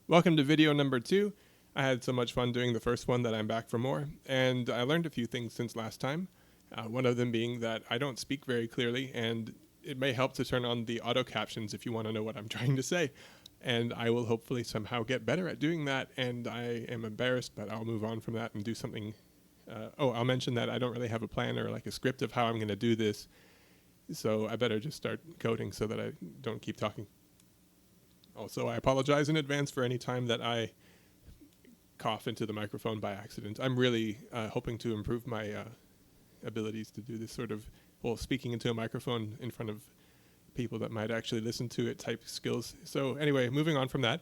Welcome to video number 2. I had so much fun doing the first one that I'm back for more, and I learned a few things since last time. One of them being that I don't speak very clearly, and it may help to turn on the auto captions if you want to know what I'm trying to say. And I will hopefully somehow get better at doing that, and I am embarrassed, but I'll move on from that and do something. I'll mention that I don't really have a plan or like a script of how I'm going to do this, so I better just start coding so that I don't keep talking. Also, I apologize in advance for any time that I cough into the microphone by accident. I'm really hoping to improve my abilities to do this sort of, speaking into a microphone in front of people that might actually listen to it type skills. So anyway, moving on from that,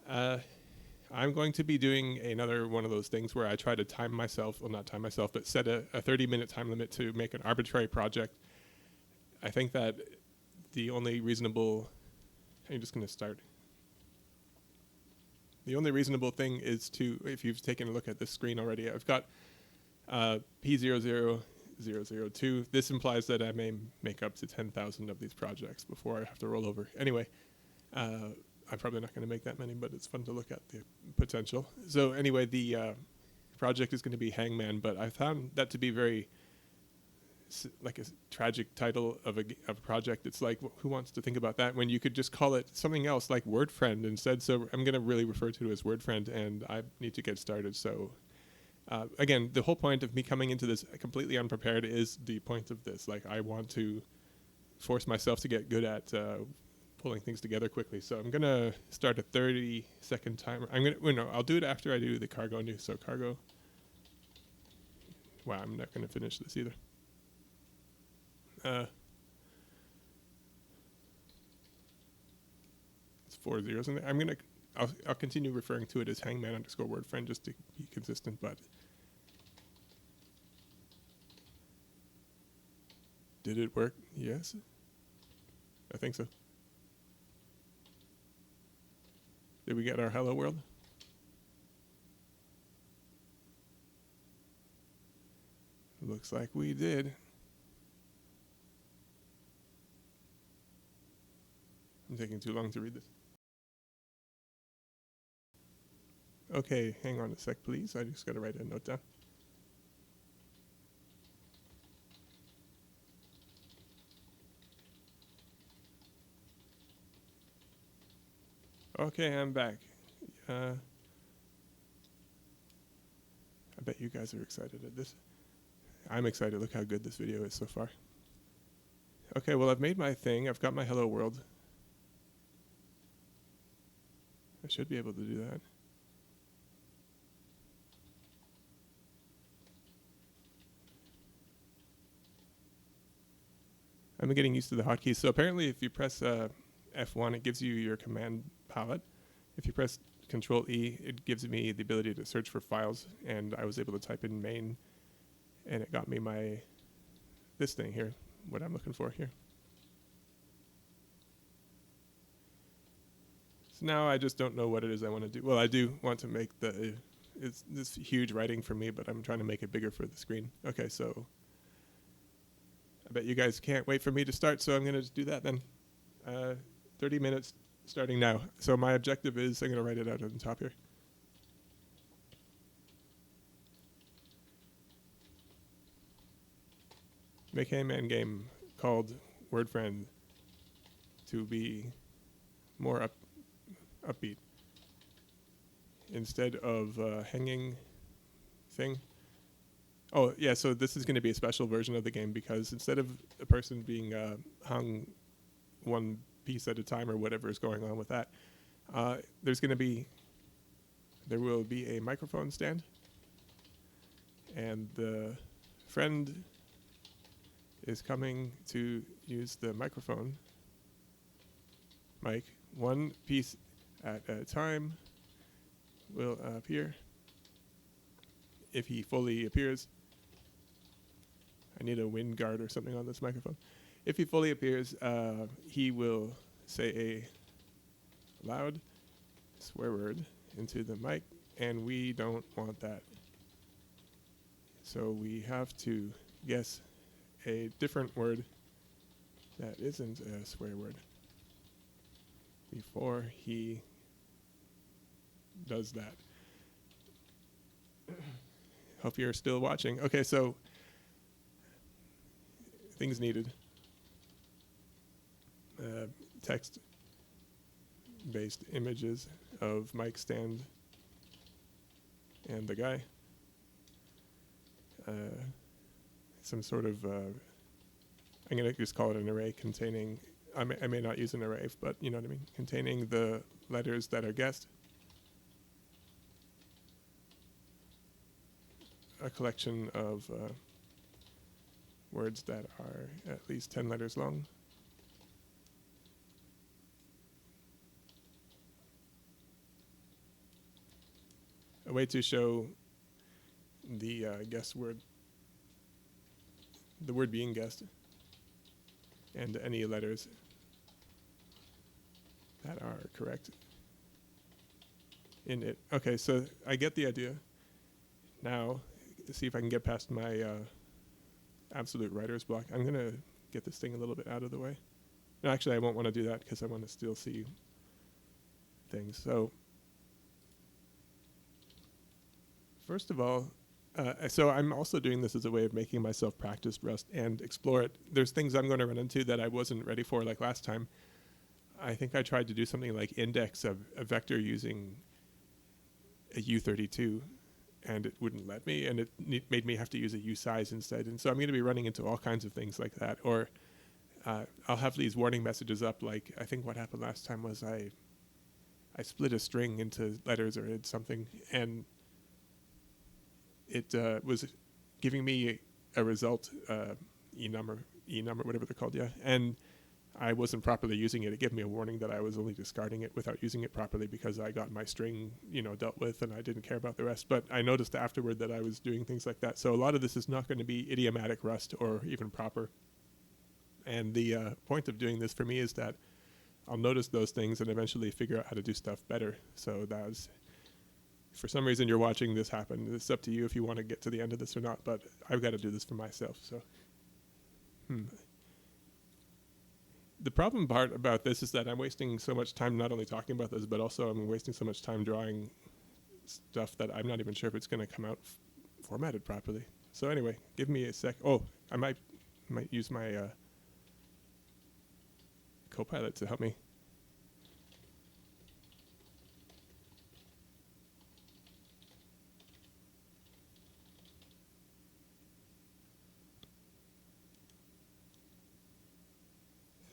I'm going to be doing another one of those things where I try to time myself, well, not time myself, but set a 30-minute time limit to make an arbitrary project. I think that the only reasonable... I'm just going to start. The only reasonable thing is to, if you've taken a look at this screen already, I've got p00002. This implies that I may make up to 10,000 of these projects before I have to roll over. Anyway, I'm probably not going to make that many, but it's fun to look at the potential. So anyway, the project is going to be Hangman, but I found that to be very like a tragic title of a project. It's like, who wants to think about that when you could just call it something else like Word Friend instead? So I'm going to really refer to it as Word Friend, and I need to get started. So again, the whole point of me coming into this completely unprepared is the point of this. Like, I want to force myself to get good at pulling things together quickly. So I'm going to start a 30-second timer. I'll do it after I do the cargo news. So cargo. Wow, I'm not going to finish this either. It's 4 zeros in there. I'll continue referring to it as hangman _ word friend just to be consistent, but did it work? Yes. I think so. Did we get our hello world? Looks like we did. I'm taking too long to read this. Okay, hang on a sec, please. I just got to write a note down. Okay, I'm back. I bet you guys are excited at this. I'm excited. Look how good this video is so far. Okay, well, I've made my thing. I've got my hello world. I should be able to do that. I'm getting used to the hotkeys. So apparently if you press F1, it gives you your command palette. If you press Control E, it gives me the ability to search for files, and I was able to type in main, and it got me this thing here, what I'm looking for here. So now I just don't know what it is I want to do. Well, I do want to make it's this huge writing for me, but I'm trying to make it bigger for the screen. Okay, so I bet you guys can't wait for me to start, so I'm going to just do that then. 30 minutes starting now. So my objective is, I'm going to write it out on the top here. Make a hangman game called Word Friend to be more upbeat. Instead of hanging thing. Oh, yeah, so this is going to be a special version of the game because instead of a person being hung one piece at a time or whatever is going on with that, there will be a microphone stand, and the friend is coming to use the microphone mic. One piece at a time will appear. If he fully appears, I need a wind guard or something on this microphone. If he fully appears, he will say a loud swear word into the mic, and we don't want that. So we have to guess a different word that isn't a swear word before he does that. Hope you're still watching. Okay, so things needed. Text-based images of mic stand and the guy. Some sort of, I'm going to just call it an array containing, I may not use an array, but you know what I mean, containing the letters that are guessed. A collection of words that are at least 10 letters long. A way to show the guessed word, the word being guessed, and any letters that are correct in it. Okay, so I get the idea. Now, see if I can get past my absolute writer's block. I'm going to get this thing a little bit out of the way. No, actually, I won't want to do that because I want to still see things. So, first of all, so I'm also doing this as a way of making myself practice Rust and explore it. There's things I'm going to run into that I wasn't ready for like last time. I think I tried to do something like index a vector using a U32, and it wouldn't let me, and it made me have to use a usize instead. And so I'm going to be running into all kinds of things like that. Or I'll have these warning messages up, like I think what happened last time was I split a string into letters or did something, and it was giving me a result, E number, whatever they're called, yeah. And I wasn't properly using it. It gave me a warning that I was only discarding it without using it properly because I got my string, dealt with, and I didn't care about the rest. But I noticed afterward that I was doing things like that. So a lot of this is not going to be idiomatic Rust or even proper. And the point of doing this for me is that I'll notice those things and eventually figure out how to do stuff better. So that's, for some reason you're watching this happen. It's up to you if you want to get to the end of this or not, but I've got to do this for myself. So, The problem part about this is that I'm wasting so much time not only talking about this, but also I'm wasting so much time drawing stuff that I'm not even sure if it's going to come out formatted properly. So anyway, give me a sec. Oh, I might use my Copilot to help me.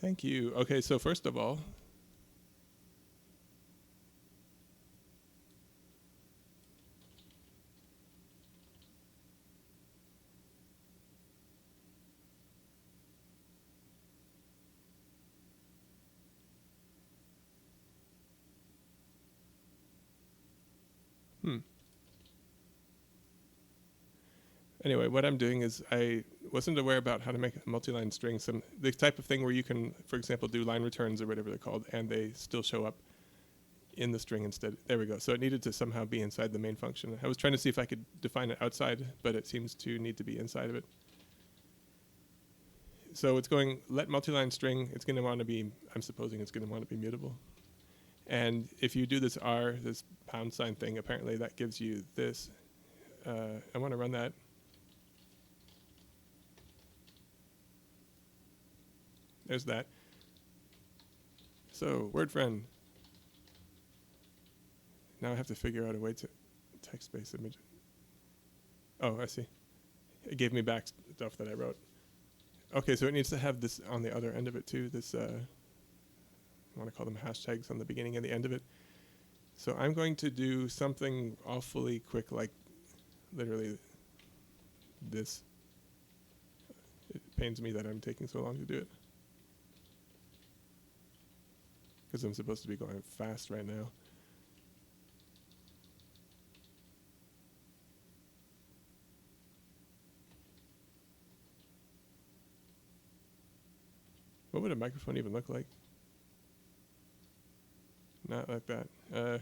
Thank you. Okay, so first of all, anyway, what I'm doing is I wasn't aware about how to make a multi-line string. The type of thing where you can, for example, do line returns or whatever they're called, and they still show up in the string instead. There we go. So it needed to somehow be inside the main function. I was trying to see if I could define it outside, but it seems to need to be inside of it. So it's going let multi-line string. It's going to want to be, I'm supposing it's going to want to be mutable. And if you do this this # thing, apparently that gives you this. I want to run that. There's that. So, word friend. Now I have to figure out a way to text-based image. Oh, I see. It gave me back stuff that I wrote. Okay, so it needs to have this on the other end of it too. This, I want to call them hashtags on the beginning and the end of it. So I'm going to do something awfully quick, like literally this. It pains me that I'm taking so long to do it, because I'm supposed to be going fast right now. What would a microphone even look like? Not like that.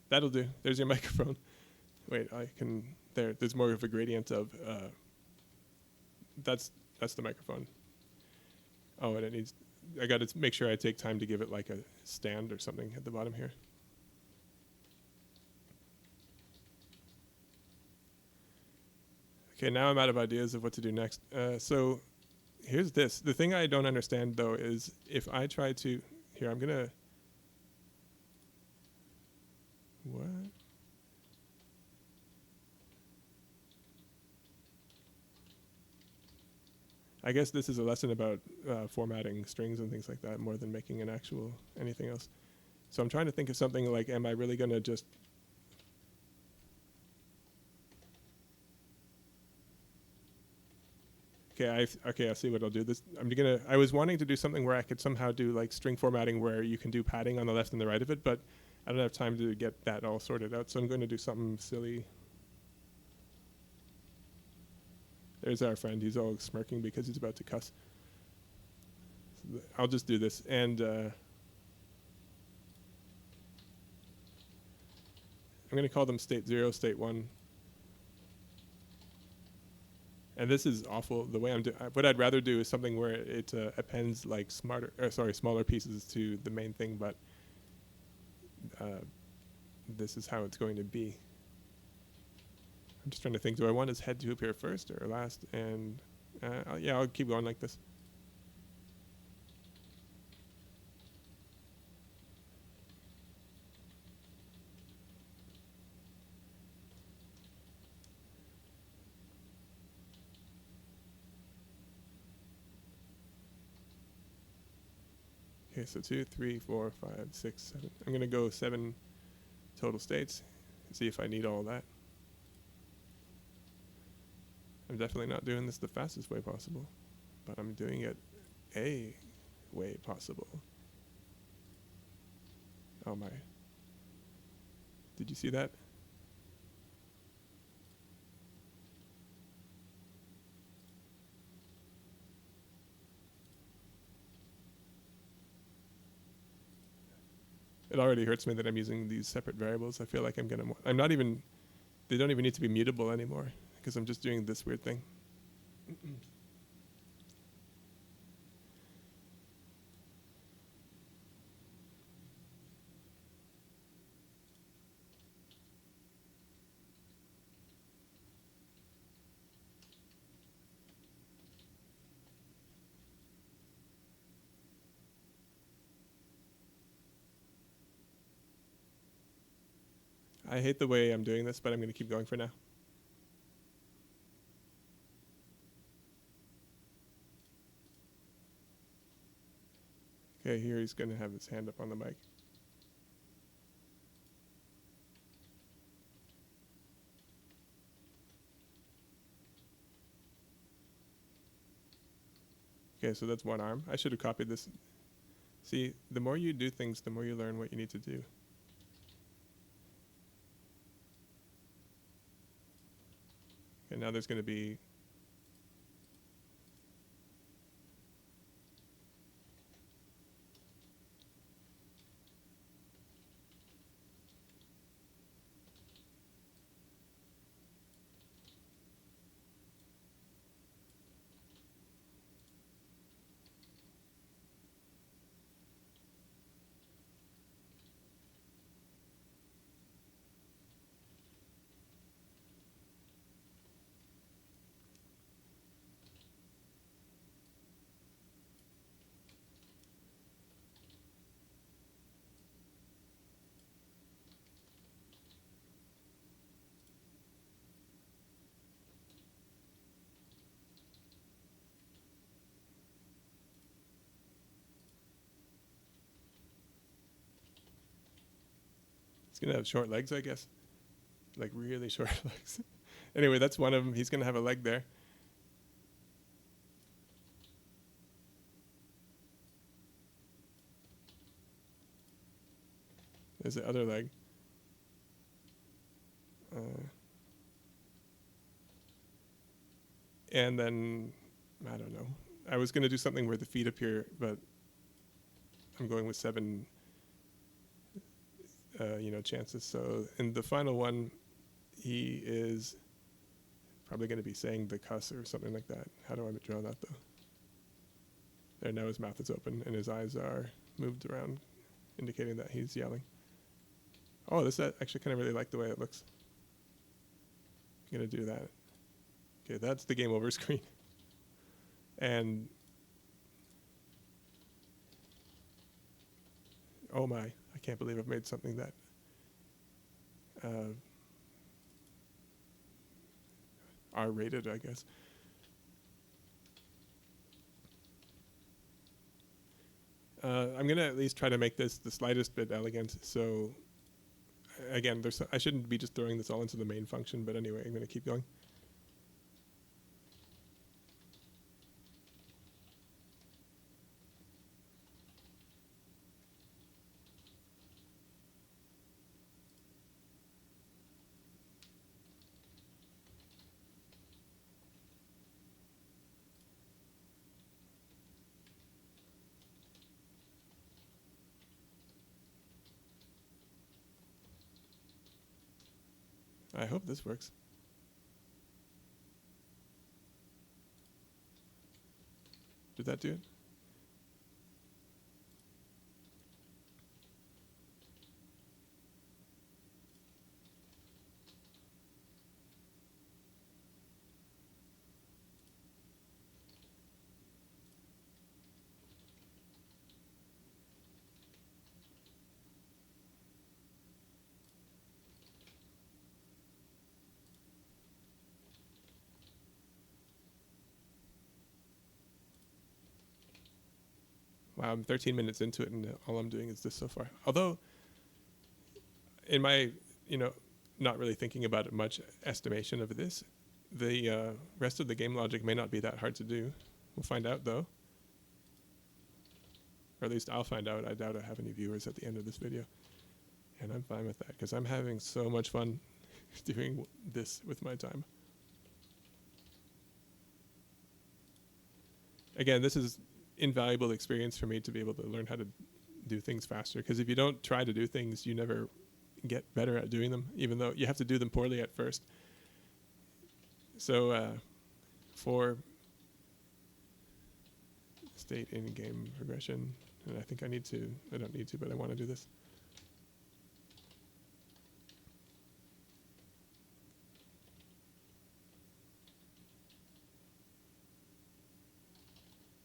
That'll do. There's your microphone. Wait, there's more of a gradient of, that's the microphone. Oh, and I got to make sure I take time to give it like a stand or something at the bottom here. Okay, now I'm out of ideas of what to do next. So here's this. The thing I don't understand though is if I try to, here I'm gonna, what? I guess this is a lesson about formatting strings and things like that more than making an actual anything else. So I'm trying to think of something like, am I really gonna just, okay, I see what I'll do. I was wanting to do something where I could somehow do like string formatting where you can do padding on the left and the right of it, but I don't have time to get that all sorted out. So I'm going to do something silly. There's our friend. He's all smirking because he's about to cuss. So I'll just do this. And I'm going to call them state 0, state 1. And this is awful. The way I'm doing, what I'd rather do is something where it appends like smaller pieces to the main thing, but this is how it's going to be. I'm just trying to think, do I want his head to appear first or last? And yeah, I'll keep going like this. Okay, so 2, 3, 4, 5, 6, 7. I'm going to go 7 total states and see if I need all that. I'm definitely not doing this the fastest way possible, but I'm doing it a way possible. Oh my. Did you see that? It already hurts me that I'm using these separate variables. I feel like I'm not even, they don't even need to be mutable anymore because I'm just doing this weird thing. I hate the way I'm doing this, but I'm going to keep going for now. Okay, here he's going to have his hand up on the mic. Okay, so that's one arm. I should have copied this. See, the more you do things, the more you learn what you need to do. Okay, now there's going to be he's going to have short legs, I guess. Like really short legs. Anyway, that's one of them. He's going to have a leg there. There's the other leg. And then, I don't know. I was going to do something where the feet appear, but I'm going with 7, chances. So in the final one, he is probably going to be saying the cuss or something like that. How do I draw that, though? There, now his mouth is open and his eyes are moved around, indicating that he's yelling. Oh, this I actually kind of really like the way it looks. I'm going to do that. Okay, that's the game over screen. And oh my, I can't believe I've made something that R-rated, I guess. I'm going to at least try to make this the slightest bit elegant. So again, I shouldn't be just throwing this all into the main function, but anyway, I'm going to keep going. I hope this works. Did that do it? Wow, I'm 13 minutes into it, and all I'm doing is this so far. Although, in my, not really thinking about it much estimation of this, the rest of the game logic may not be that hard to do. We'll find out, though. Or at least I'll find out. I doubt I have any viewers at the end of this video. And I'm fine with that, because I'm having so much fun doing this with my time. Again, this is invaluable experience for me to be able to learn how to do things faster, because if you don't try to do things, you never get better at doing them, even though you have to do them poorly at first. So for state in-game progression, and I think I don't need to, but I want to do this.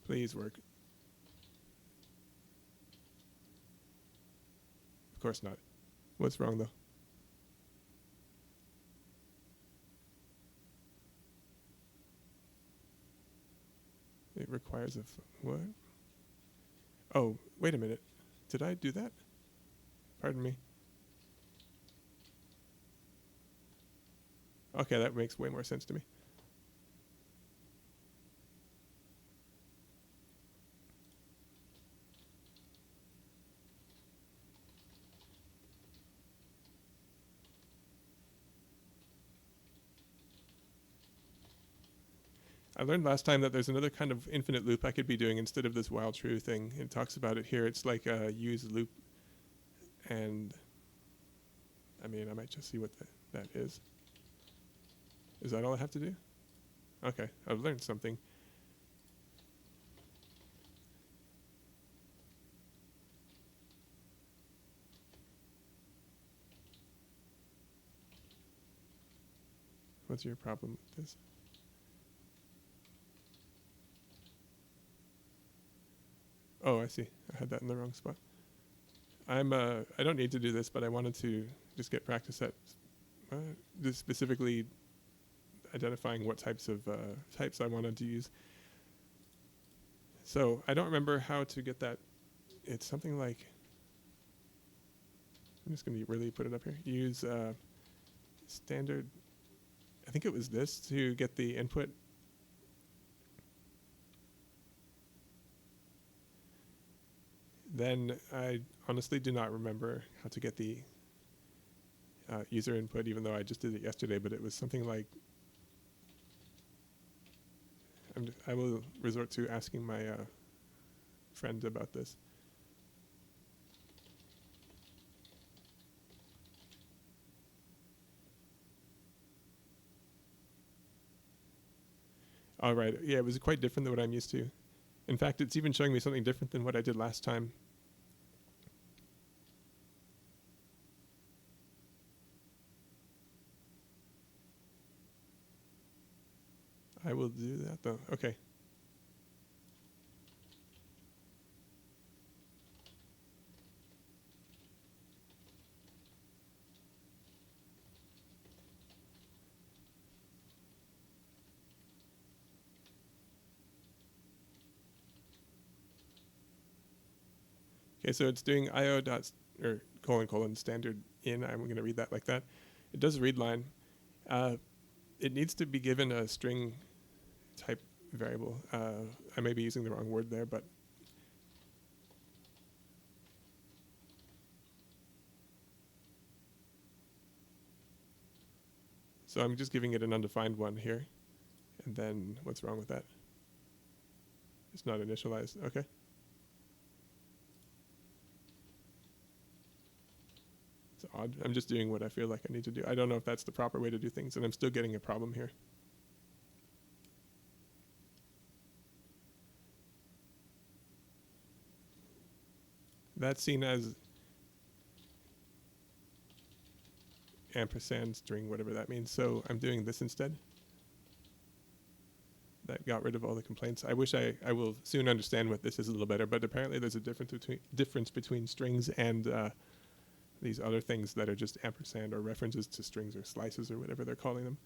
Please work. Of course not. What's wrong, though? It requires what? Oh, wait a minute. Did I do that? Pardon me. Okay, that makes way more sense to me. I learned last time that there's another kind of infinite loop I could be doing instead of this while true thing. It talks about it here. It's like a use loop, and I mean, I might just see what that is. Is that all I have to do? Okay, I've learned something. What's your problem with this? Oh, I see. I had that in the wrong spot. I don't need to do this, but I wanted to just get practice at just specifically identifying what types I wanted to use. So I don't remember how to get that. It's something like, I'm just going to really put it up here. Use standard, I think it was this to get the input. Then I honestly do not remember how to get the user input, even though I just did it yesterday, but it was something like, I will resort to asking my friend about this. All right, yeah, it was quite different than what I'm used to. In fact, it's even showing me something different than what I did last time. I will do that though. Okay. Okay, so it's doing io dot or colon standard in. I'm going to read that like that. It does read line. It needs to be given a string type variable. I may be using the wrong word there, but so I'm just giving it an undefined one here. And then what's wrong with that? It's not initialized. Okay. It's odd. I'm just doing what I feel like I need to do. I don't know if that's the proper way to do things, and I'm still getting a problem here. That's seen as ampersand string, whatever that means. So I'm doing this instead. That got rid of all the complaints. I wish I will soon understand what this is a little better, but apparently there's a difference between strings and these other things that are just ampersand or references to strings or slices or whatever they're calling them.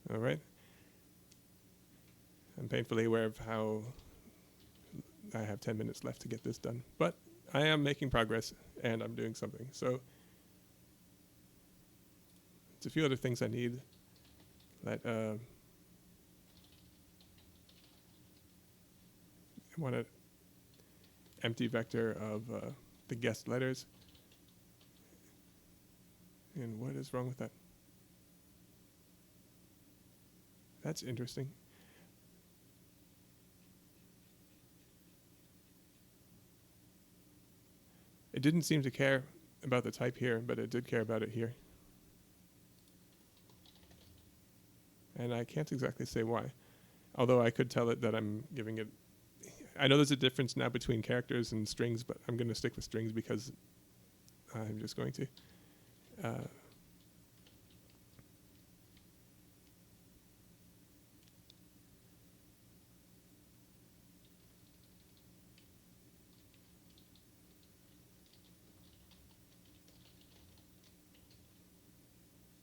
All right. I'm painfully aware of how I have 10 minutes left to get this done, but I am making progress and I'm doing something. So it's a few other things I need. That I want an empty vector of the guest letters. And what is wrong with that? That's interesting. It didn't seem to care about the type here, but it did care about it here. And I can't exactly say why. Although I could tell it that I'm giving it... I know there's a difference now between characters and strings, but I'm going to stick with strings because I'm just going to.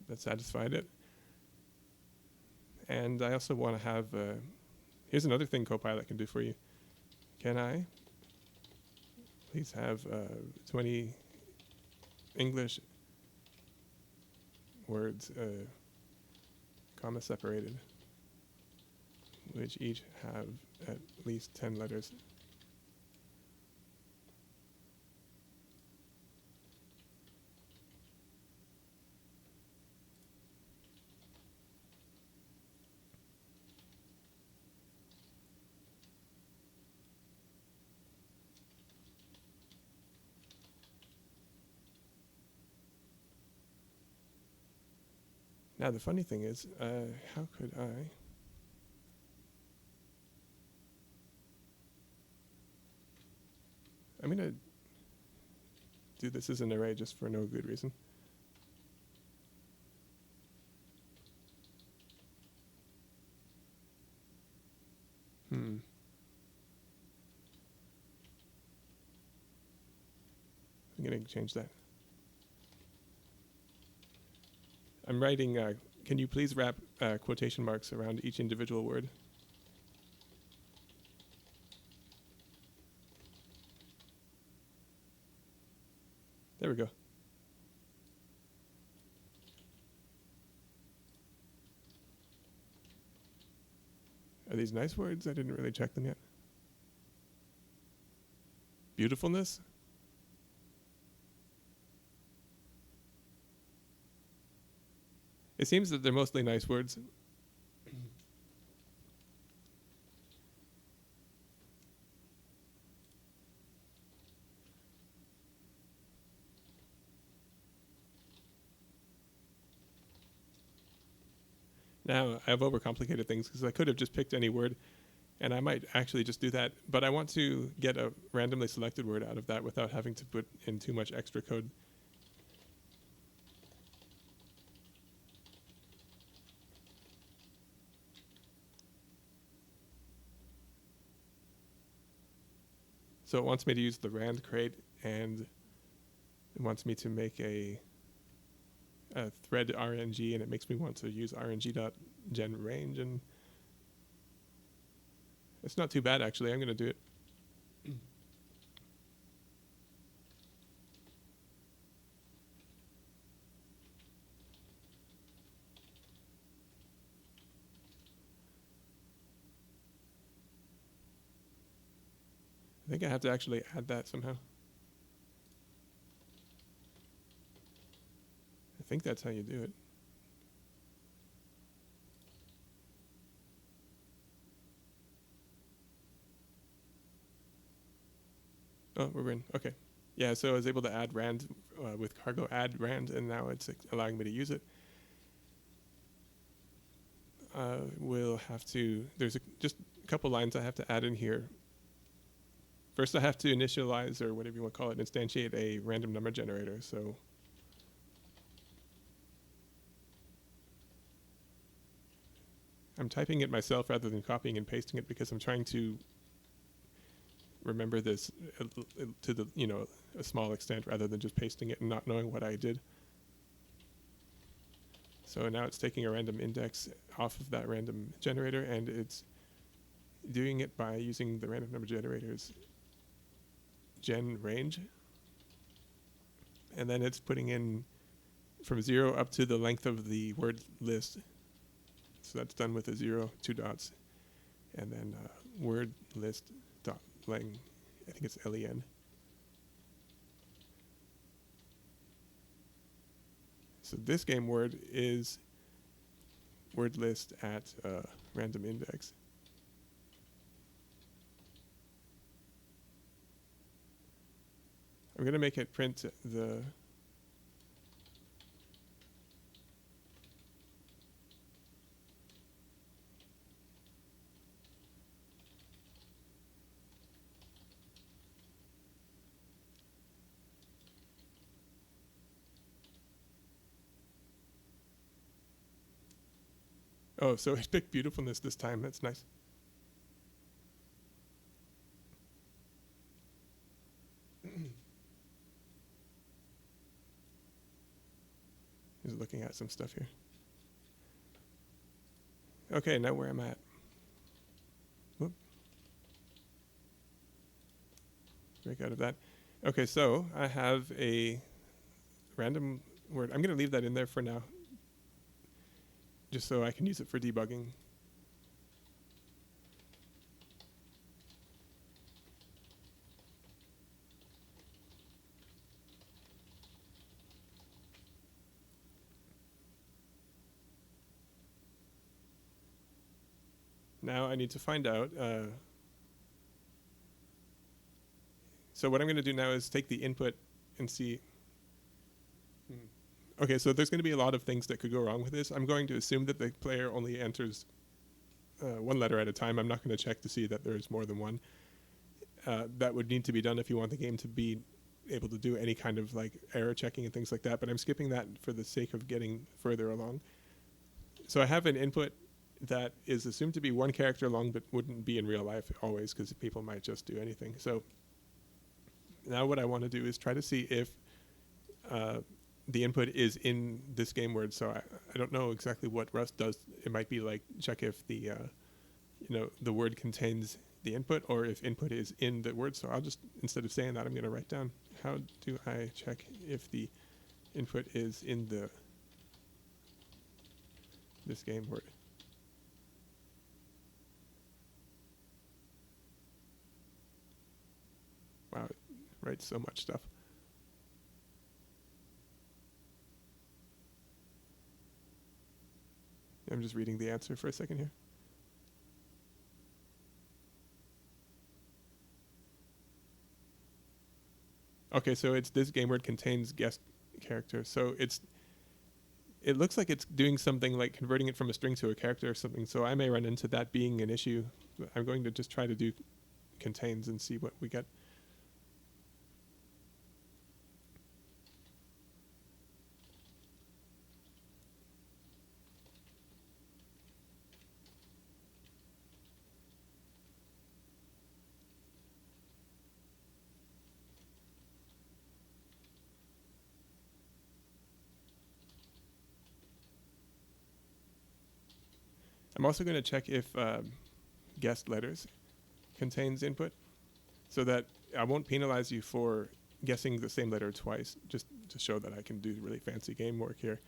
That satisfied it. And I also want to have... here's another thing Copilot can do for you. Can I please have 20 English words, comma separated, which each have at least 10 letters. Now the funny thing is, how could I... I'm going to do this as an array just for no good reason. I'm going to change that. I'm writing, can you please wrap quotation marks around each individual word? There we go. Are these nice words? I didn't really check them yet. Beautifulness? It seems that they're mostly nice words. Now, I've overcomplicated things because I could have just picked any word, and I might actually just do that, but I want to get a randomly selected word out of that without having to put in too much extra code. So it wants me to use the rand crate, and it wants me to make a thread RNG, and it makes me want to use rng.genRange, and it's not too bad actually. I'm going to do it. I think I have to actually add that somehow. I think that's how you do it. Oh, we're in. Okay. Yeah, so I was able to add rand with cargo add rand, and now it's allowing me to use it. We'll have to, there's just a couple lines I have to add in here. First, I have to initialize, or whatever you want to call it, instantiate a random number generator. So I'm typing it myself rather than copying and pasting it because I'm trying to remember this to the, a small extent rather than just pasting it and not knowing what I did. So now it's taking a random index off of that random generator, and it's doing it by using the random number generator's gen range. And then it's putting in from 0 up to the length of the word list. So that's done with a 0, 2 dots, and then word list dot lang. I think it's len. So this game word is word list at random index. I'm going to make it print the oh, so it picked beautifulness this time. That's nice. He's looking at some stuff here. Okay, now where I'm at. Whoop. Break out of that. Okay, so I have a random word. I'm going to leave that in there for now, just so I can use it for debugging. Now I need to find out. So what I'm going to do now is take the input and see. Okay, so there's going to be a lot of things that could go wrong with this. I'm going to assume that the player only enters one letter at a time. I'm not going to check to see that there's more than one. That would need to be done if you want the game to be able to do any kind of like error checking and things like that, but I'm skipping that for the sake of getting further along. So I have an input that is assumed to be one character long, but wouldn't be in real life always because people might just do anything. So now what I want to do is try to see if the input is in this game word. So I don't know exactly what Rust does. It might be like check if the the word contains the input, or if input is in the word. So I'll just, instead of saying that, I'm going to write down, how do I check if the input is in this game word? Wow, it writes so much stuff. I'm just reading the answer for a second here. Okay, so it's this game word contains guest character. So it looks like it's doing something like converting it from a string to a character or something. So I may run into that being an issue. I'm going to just try to do contains and see what we get. I'm also going to check if guest letters contains input, so that I won't penalize you for guessing the same letter twice, just to show that I can do really fancy game work here.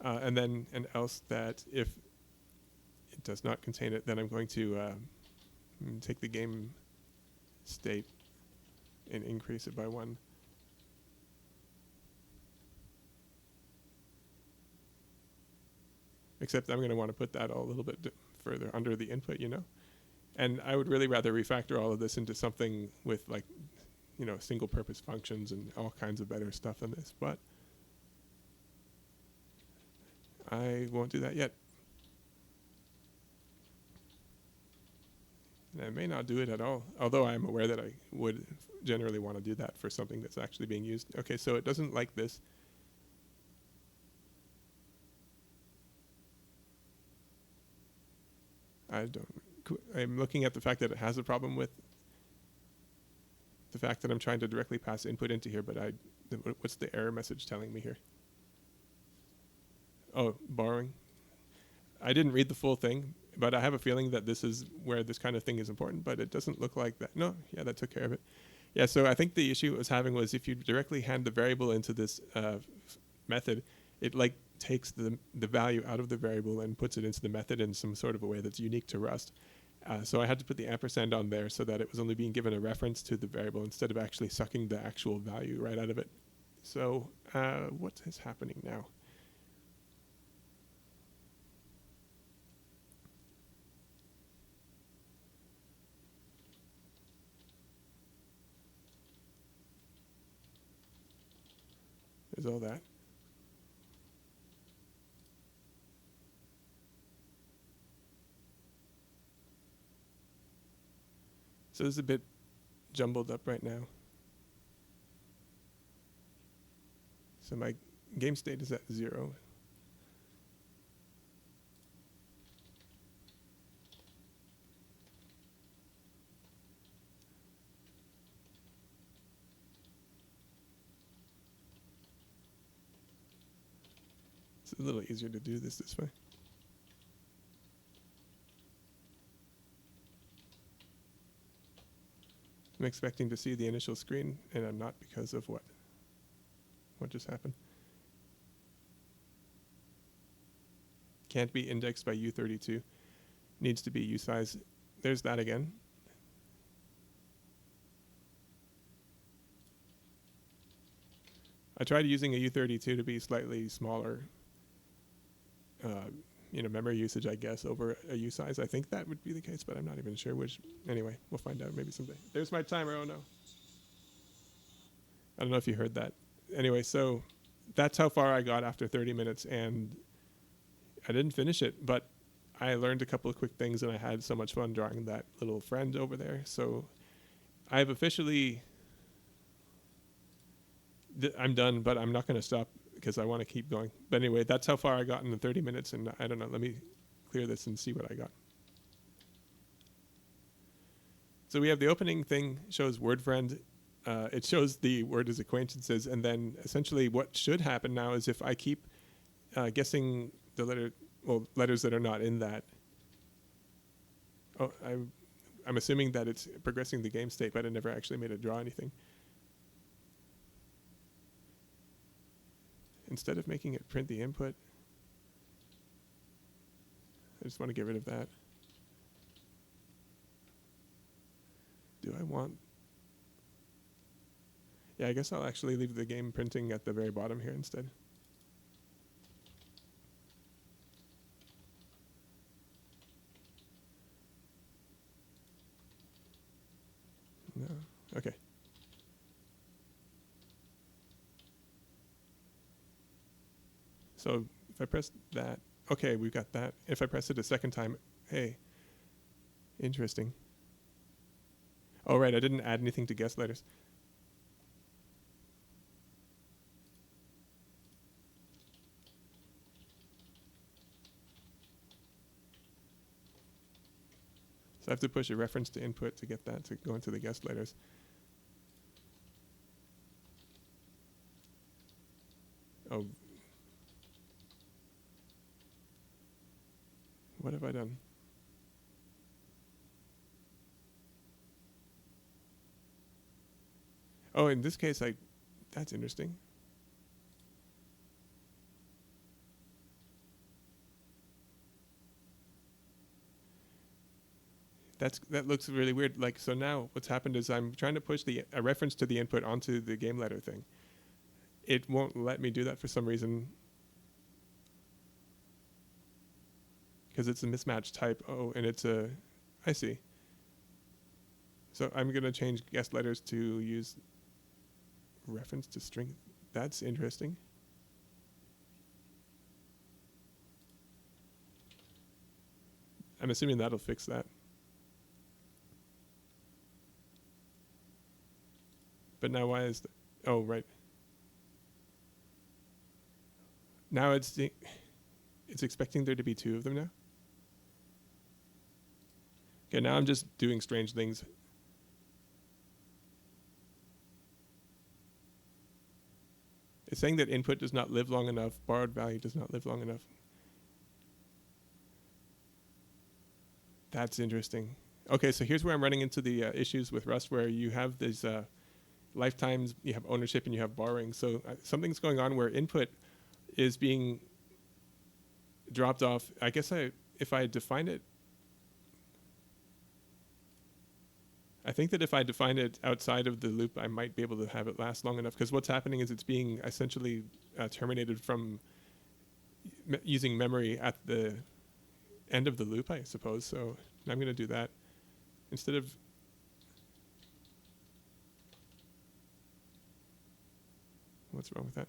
And then an else that if it does not contain it, then I'm going to take the game state and increase it by 1. Except I'm going to want to put that all a little bit further under the input, you know? And I would really rather refactor all of this into something with, like, you know, single purpose functions and all kinds of better stuff than this, but I won't do that yet. And I may not do it at all, although I'm aware that I would generally want to do that for something that's actually being used. Okay, so it doesn't like this. I'm looking at the fact that it has a problem with the fact that I'm trying to directly pass input into here, but what's the error message telling me here? Oh, borrowing. I didn't read the full thing, but I have a feeling that this is where this kind of thing is important, but it doesn't look like that. No, yeah, that took care of it. Yeah, so I think the issue it was having was if you directly hand the variable into this method, it like takes the value out of the variable and puts it into the method in some sort of a way that's unique to Rust. So I had to put the ampersand on there so that it was only being given a reference to the variable instead of actually sucking the actual value right out of it. So what is happening now? There's all that. So this is a bit jumbled up right now. So my game state is at 0. It's a little easier to do this way. I'm expecting to see the initial screen, and I'm not because of what? What just happened? Can't be indexed by U32. Needs to be usize. There's that again. I tried using a U32 to be slightly smaller, memory usage, I guess, over a usize. I think that would be the case, but I'm not even sure which. Anyway, we'll find out maybe someday. There's my timer. Oh, no. I don't know if you heard that. Anyway, so that's how far I got after 30 minutes, and I didn't finish it, but I learned a couple of quick things, and I had so much fun drawing that little friend over there. So I've officially... I'm done, but I'm not going to stop because I want to keep going. But anyway, that's how far I got in the 30 minutes, and I don't know. Let me clear this and see what I got. So we have the opening thing, shows word friend. It shows the word as acquaintances, and then essentially what should happen now is if I keep guessing the letters that are not in that. Oh, I'm assuming that it's progressing the game state, but it never actually made it draw anything. Instead of making it print the input, I just want to get rid of that. Do I want... Yeah, I guess I'll actually leave the game printing at the very bottom here instead. No, okay. So If I press that, okay, we've got that. If I press it a second time, hey, interesting. Oh, right, I didn't add anything to guest letters. So I have to push a reference to input to get that to go into the guest letters. Oh, what have I done? Oh, in this case, that's interesting. That looks really weird. Like, so now what's happened is I'm trying to push a reference to the input onto the game letter thing. It won't let me do that for some reason. Because it's a mismatched type. Oh, and I see. So I'm going to change guest letters to use reference to string. That's interesting. I'm assuming that'll fix that. But now why is oh, right. Now it's expecting there to be two of them now. Okay, now I'm just doing strange things. It's saying that input does not live long enough, borrowed value does not live long enough. That's interesting. Okay, so here's where I'm running into the issues with Rust, where you have these lifetimes, you have ownership, and you have borrowing. So something's going on where input is being dropped off. I guess if I define it, I think that if I define it outside of the loop, I might be able to have it last long enough, because what's happening is it's being essentially terminated from using memory at the end of the loop, I suppose. So I'm going to do that instead of what's wrong with that?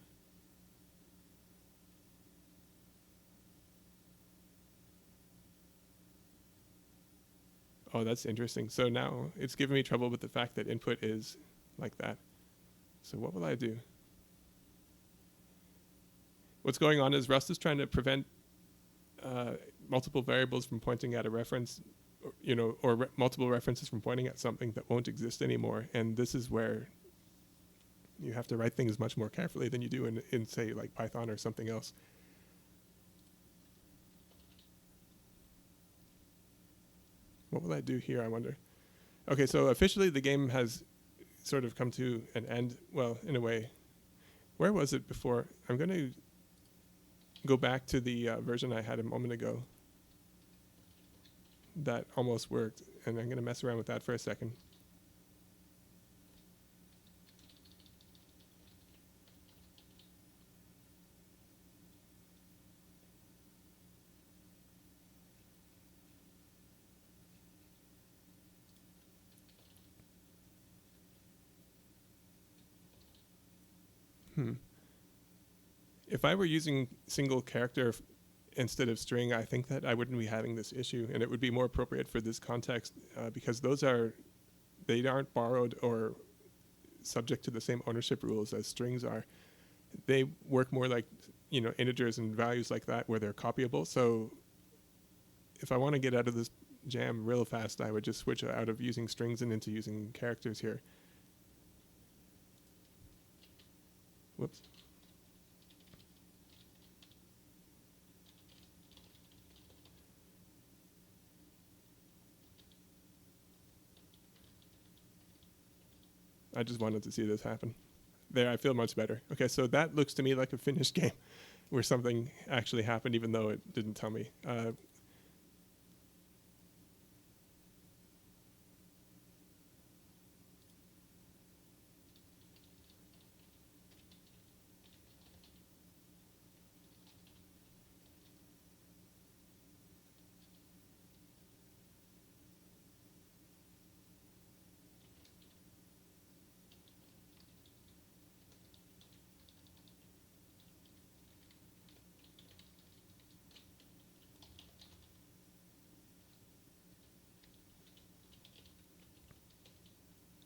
Oh, that's interesting. So now it's giving me trouble with the fact that input is like that. So what will I do? What's going on is Rust is trying to prevent multiple variables from pointing at a reference, or multiple references from pointing at something that won't exist anymore. And this is where you have to write things much more carefully than you do in say, like Python or something else. What will I do here, I wonder? Okay, so officially the game has sort of come to an end. Well, in a way. Where was it before? I'm going to go back to the version I had a moment ago that almost worked, and I'm going to mess around with that for a second. If I were using single character instead of string, I think that I wouldn't be having this issue, and it would be more appropriate for this context because they aren't borrowed or subject to the same ownership rules as strings are. They work more like integers and values like that, where they're copyable. So if I want to get out of this jam real fast, I would just switch out of using strings and into using characters here. Whoops. I just wanted to see this happen. There, I feel much better. Okay, so that looks to me like a finished game where something actually happened, even though it didn't tell me.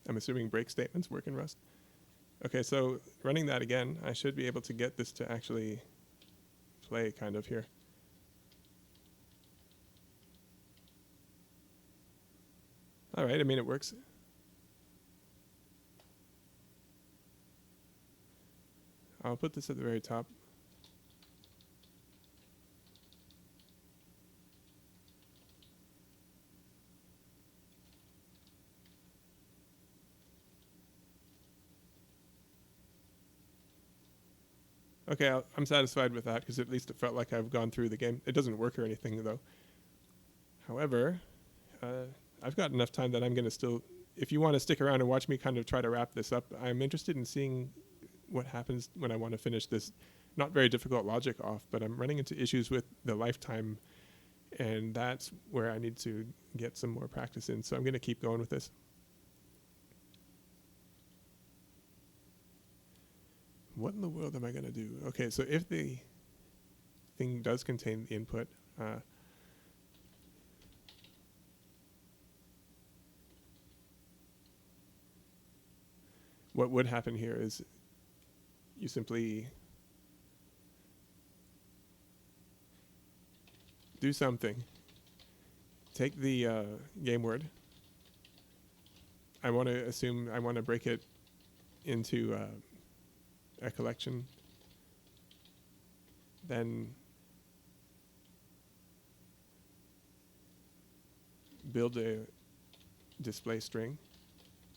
I'm assuming break statements work in Rust. Okay, so running that again, I should be able to get this to actually play kind of here. All right, I mean, it works. I'll put this at the very top. Okay, I'm satisfied with that because at least it felt like I've gone through the game. It doesn't work or anything though. However, I've got enough time that I'm going to still, if you want to stick around and watch me kind of try to wrap this up, I'm interested in seeing what happens when I want to finish this not very difficult logic off, but I'm running into issues with the lifetime, and that's where I need to get some more practice in. So I'm going to keep going with this. What in the world am I going to do? Okay, so if the thing does contain the input, what would happen here is you simply do something. Take the game word. I want to assume I want to break it into a collection. Then build a display string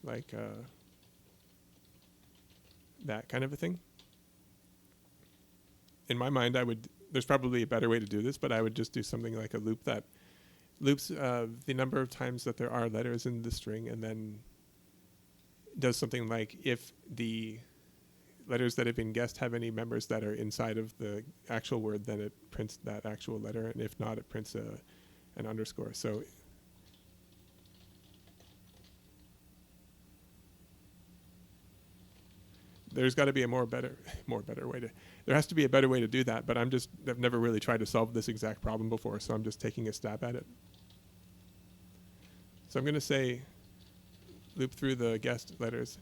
like that kind of a thing. In my mind, there's probably a better way to do this, but I would just do something like a loop that loops the number of times that there are letters in the string, and then does something like if the letters that have been guessed have any members that are inside of the actual word, then it prints that actual letter, and if not, it prints an underscore. So there's got to be a more better way to. There has to be a better way to do that, but I've never really tried to solve this exact problem before, so I'm just taking a stab at it. So I'm going to say loop through the guessed letters.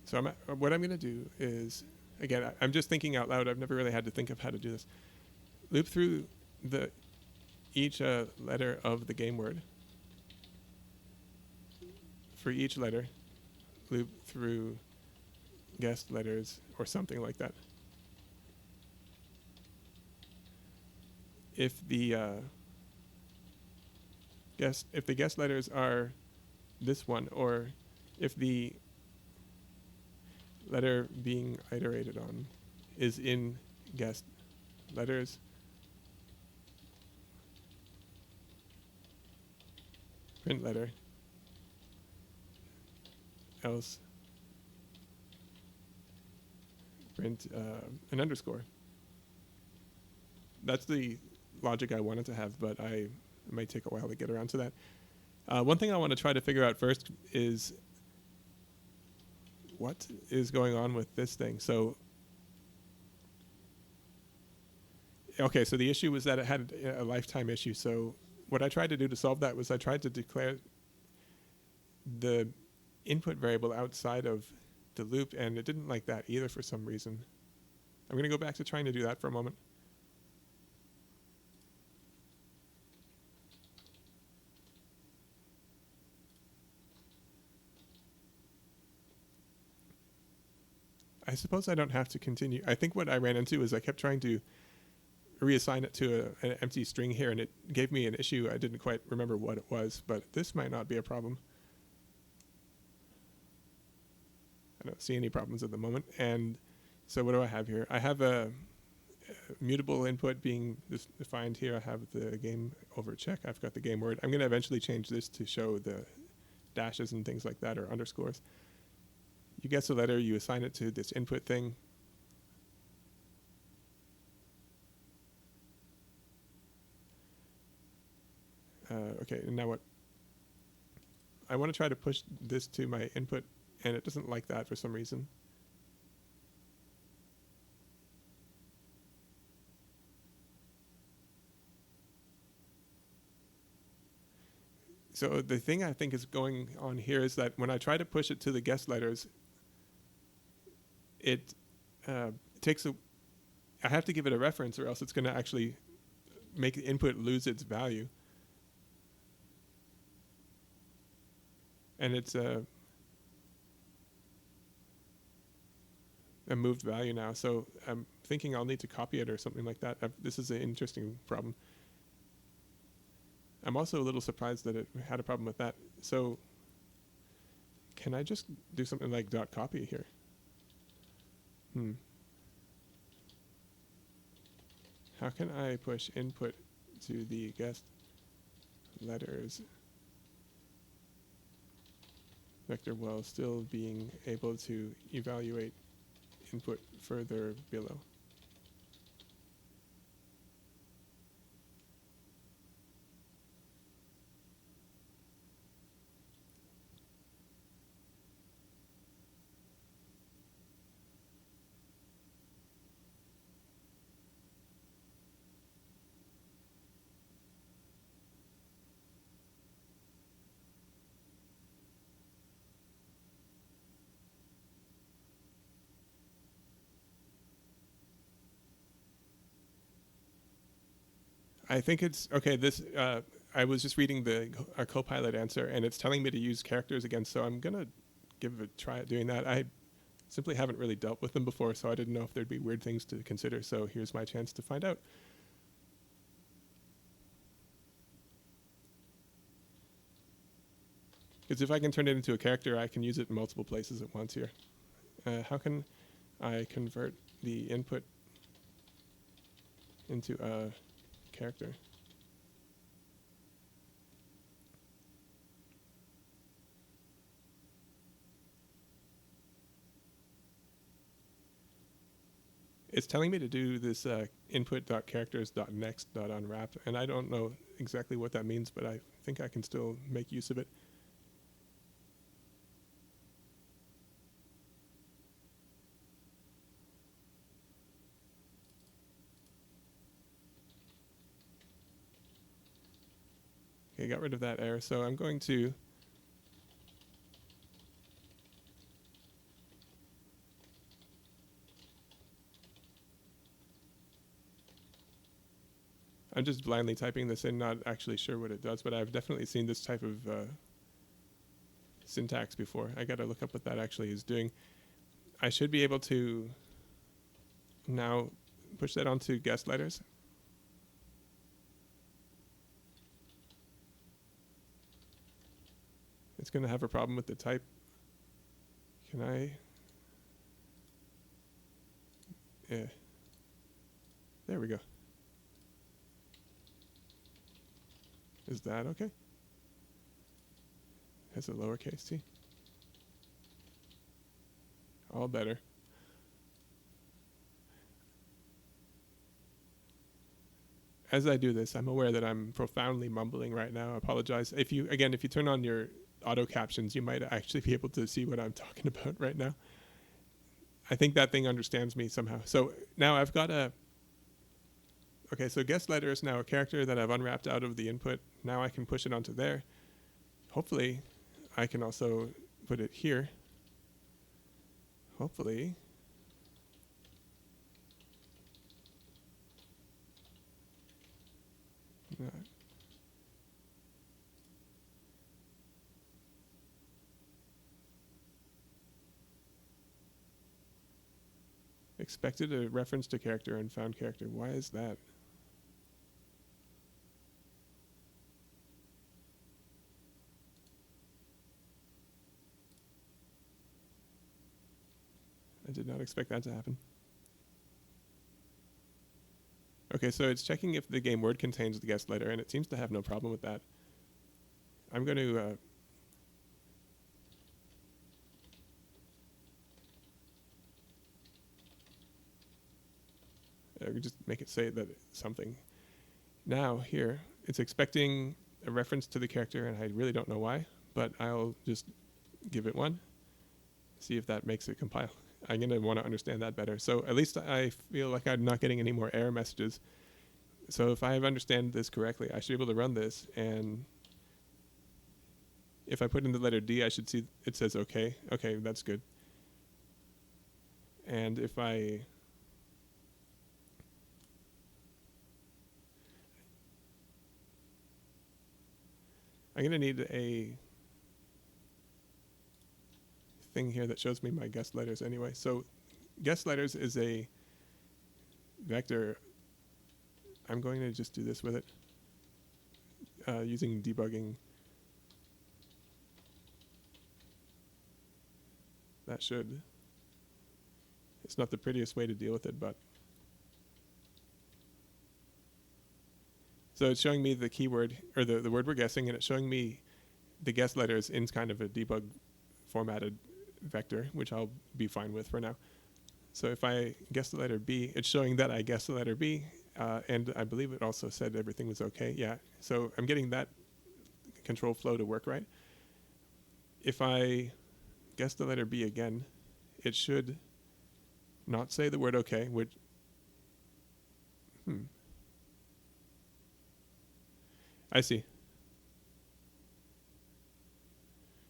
So what I'm going to do is, again, I'm just thinking out loud. I've never really had to think of how to do this. Loop through each letter of the game word. For each letter, loop through guessed letters or something like that. If the guessed letters are this one, or if the letter being iterated on is in guessed letters, print letter, else print an underscore. That's the logic I wanted to have, but it might take a while to get around to that. One thing I want to try to figure out first is what is going on with this thing. So, okay, so the issue was that it had a lifetime issue. So what I tried to do to solve that was I tried to declare the input variable outside of the loop, and it didn't like that either for some reason. I'm going to go back to trying to do that for a moment. I suppose I don't have to continue. I think what I ran into is I kept trying to reassign it to an empty string here, and it gave me an issue. I didn't quite remember what it was, but this might not be a problem. I don't see any problems at the moment. And so what do I have here? I have a mutable input being defined here. I have the game over check. I've got the game word. I'm going to eventually change this to show the dashes and things like that, or underscores. You guess a letter, you assign it to this input thing. Okay, and now what? I want to try to push this to my input and it doesn't like that for some reason. So the thing I think is going on here is that when I try to push it to the guest letters, it takes a. I have to give it a reference, or else it's going to actually make the input lose its value. And it's a moved value now. So I'm thinking I'll need to copy it or something like that. This is an interesting problem. I'm also a little surprised that it had a problem with that. So can I just do something like .copy here? How can I push input to the guest letters vector while still being able to evaluate input further below? I think it's okay. I was just reading the Copilot answer, and it's telling me to use characters again. So I'm gonna give it a try at doing that. I simply haven't really dealt with them before, so I didn't know if there'd be weird things to consider. So here's my chance to find out. Because if I can turn it into a character, I can use it in multiple places at once here. How can I convert the input into a character? It's telling me to do this input.characters.next.unwrap, and I don't know exactly what that means, but I think I can still make use of it. Okay, got rid of that error. So I'm going to I'm just blindly typing this in, not actually sure what it does, but I've definitely seen this type of syntax before. I got to look up what that actually is doing. I should be able to now push that onto guest letters. It's going to have a problem with the type. Can I? Yeah. There we go. Is that okay? Has a lowercase t. All better. As I do this, I'm aware that I'm profoundly mumbling right now. I apologize. If you turn on your auto captions, you might actually be able to see what I'm talking about right now. I think that thing understands me somehow. So now I've got okay, so guest letter is now a character that I've unwrapped out of the input. Now I can push it onto there. Hopefully, I can also put it here. Hopefully. No. Expected a reference to character and found character. Why is that? I did not expect that to happen. Okay, so it's checking if the game word contains the guest letter, and it seems to have no problem with that. I'm going to just make it say that it's something. Now here, it's expecting a reference to the character, and I really don't know why, but I'll just give it one. See if that makes it compile. I'm going to want to understand that better. So at least I feel like I'm not getting any more error messages. So if I understand this correctly, I should be able to run this, and if I put in the letter D, I should see it says okay. Okay, that's good. And if I'm going to need a thing here that shows me my guessed letters anyway. So guessed letters is a vector. I'm going to just do this with it using debugging. That should. It's not the prettiest way to deal with it, but. So it's showing me the keyword, or the word we're guessing, and it's showing me the guessed letters in kind of a debug formatted vector, which I'll be fine with for now. So if I guess the letter B, it's showing that I guessed the letter B, and I believe it also said everything was okay. Yeah, so I'm getting that control flow to work right. If I guess the letter B again, it should not say the word okay, which, I see.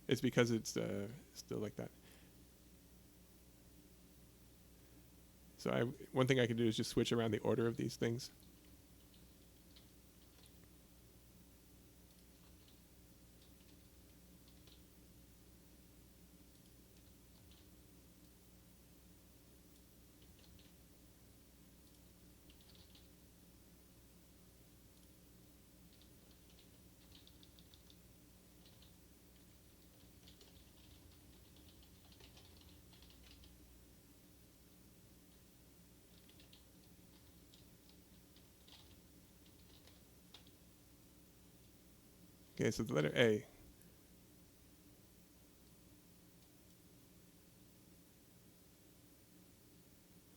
It's because it's still like that. So one thing I can do is just switch around the order of these things. Okay, so the letter A.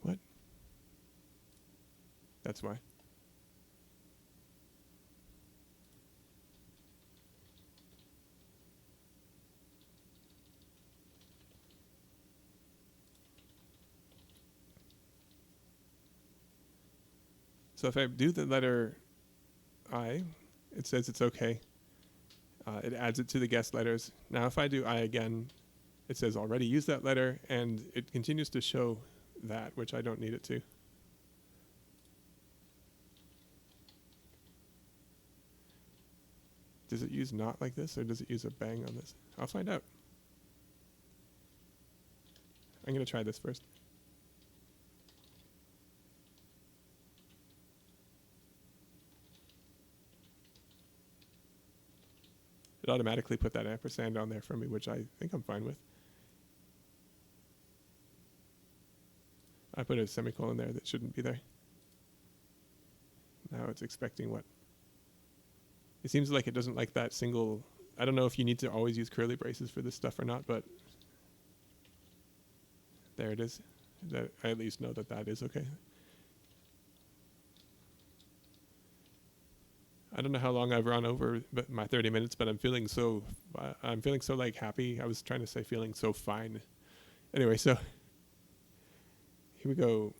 What? That's why. So if I do the letter I, it says it's okay. It adds it to the guessed letters. Now if I do I again, it says already use that letter, and it continues to show that, which I don't need it to. Does it use not like this, or does it use a bang on this? I'll find out. I'm going to try this first. It automatically put that ampersand on there for me, which I think I'm fine with. I put a semicolon there that shouldn't be there. Now it's expecting what? It seems like it doesn't like that single. I don't know if you need to always use curly braces for this stuff or not, but there it is. That I at least know that that is okay. I don't know how long I've run over my 30 minutes, but I'm feeling so like happy. I was trying to say feeling so fine. Anyway, so here we go.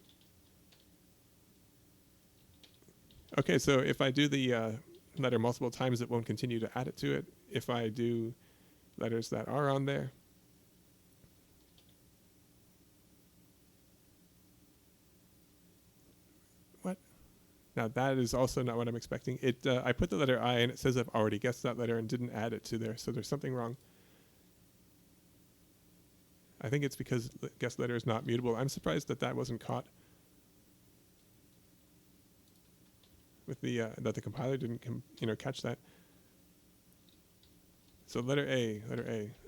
Okay, so if I do the letter multiple times, it won't continue to add it to it. If I do letters that are on there, what? Now that is also not what I'm expecting. I put the letter I, and it says I've already guessed that letter and didn't add it to there, so there's something wrong. I think it's because the guessed letter is not mutable. I'm surprised that that wasn't caught with the that the compiler didn't catch that. So letter A,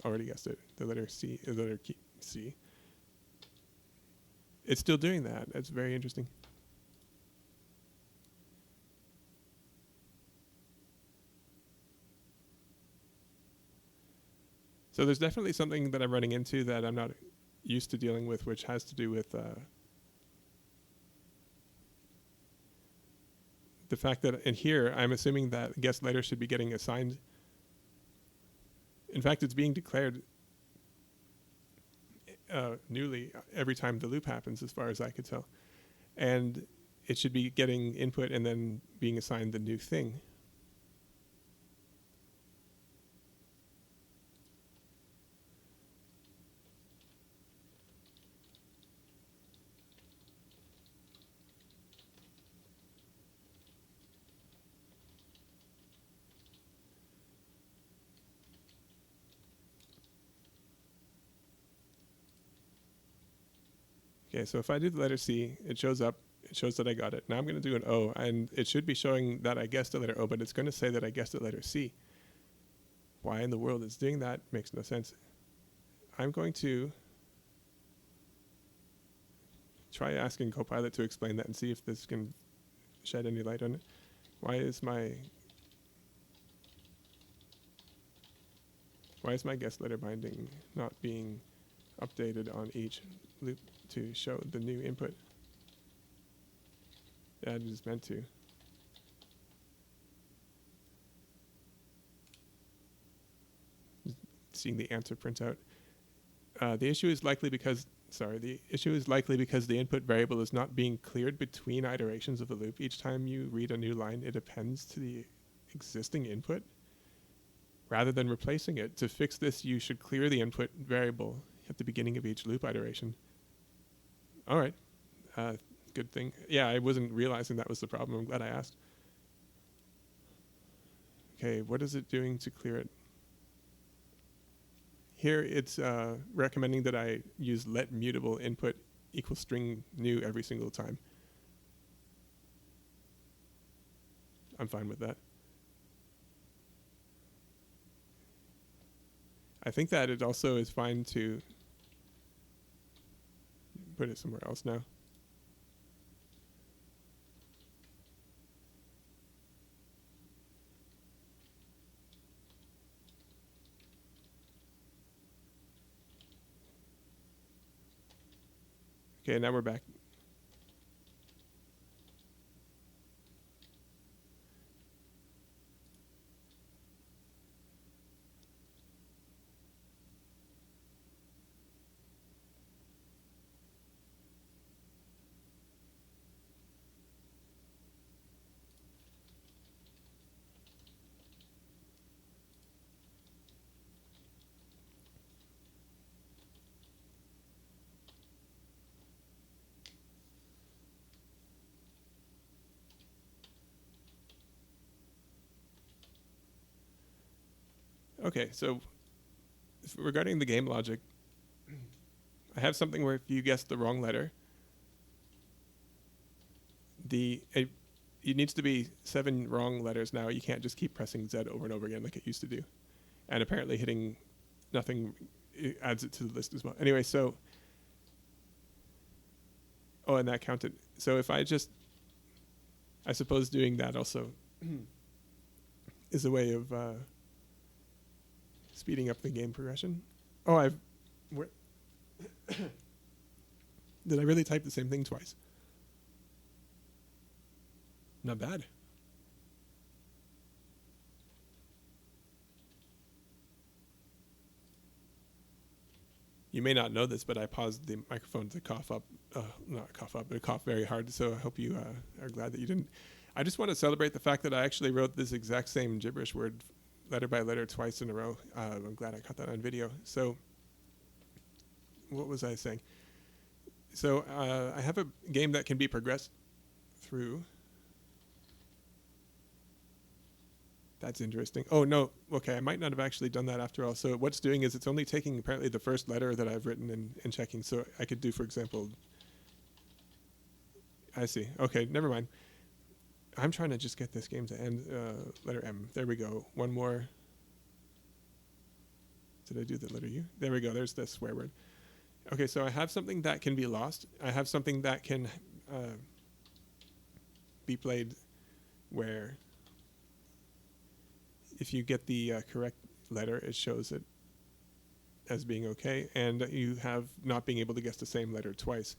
already guessed it. The letter C, C. It's still doing that. That's very interesting. So there's definitely something that I'm running into that I'm not used to dealing with, which has to do with the fact that in here, I'm assuming that guest letter should be getting assigned. In fact, it's being declared newly every time the loop happens, as far as I could tell. And it should be getting input and then being assigned the new thing. Okay, so if I do the letter C, it shows up. It shows that I got it. Now I'm going to do an O, and it should be showing that I guessed the letter O, but it's going to say that I guessed the letter C. Why in the world it's doing that makes no sense. I'm going to try asking Copilot to explain that and see if this can shed any light on it. Why is my guest letter binding not being updated on each loop to show the new input? Yeah, it is meant to. Seeing the answer print out. The issue is likely because the input variable is not being cleared between iterations of the loop. Each time you read a new line, it appends to the existing input rather than replacing it. To fix this, you should clear the input variable at the beginning of each loop iteration. All right. Good thing. Yeah, I wasn't realizing that was the problem. I'm glad I asked. Okay, what is it doing to clear it? Here it's recommending that I use let mutable input equals string new every single time. I'm fine with that. I think that it also is fine to put it somewhere else now. Okay, now we're back. Okay, so regarding the game logic, I have something where if you guess the wrong letter, it needs to be 7 wrong letters now. You can't just keep pressing Z over and over again like it used to do. And apparently hitting nothing adds it to the list as well. Anyway, so... Oh, and that counted. So if I suppose doing that also is a way of speeding up the game progression. Oh, did I really type the same thing twice? Not bad. You may not know this, but I paused the microphone to cough up, not cough up, but cough very hard. So I hope you are glad that you didn't. I just want to celebrate the fact that I actually wrote this exact same gibberish word letter by letter twice in a row. I'm glad I caught that on video. So what was I saying? So I have a game that can be progressed through. That's interesting. Oh, no. Okay, I might not have actually done that after all. So what's doing is it's only taking apparently the first letter that I've written and checking. So I could do, for example... I see. Okay, never mind. I'm trying to just get this game to end. Letter M. There we go. One more. Did I do the letter U? There we go. There's the swear word. Okay, so I have something that can be lost. I have something that can be played where if you get the correct letter, it shows it as being okay, and you have not being able to guess the same letter twice.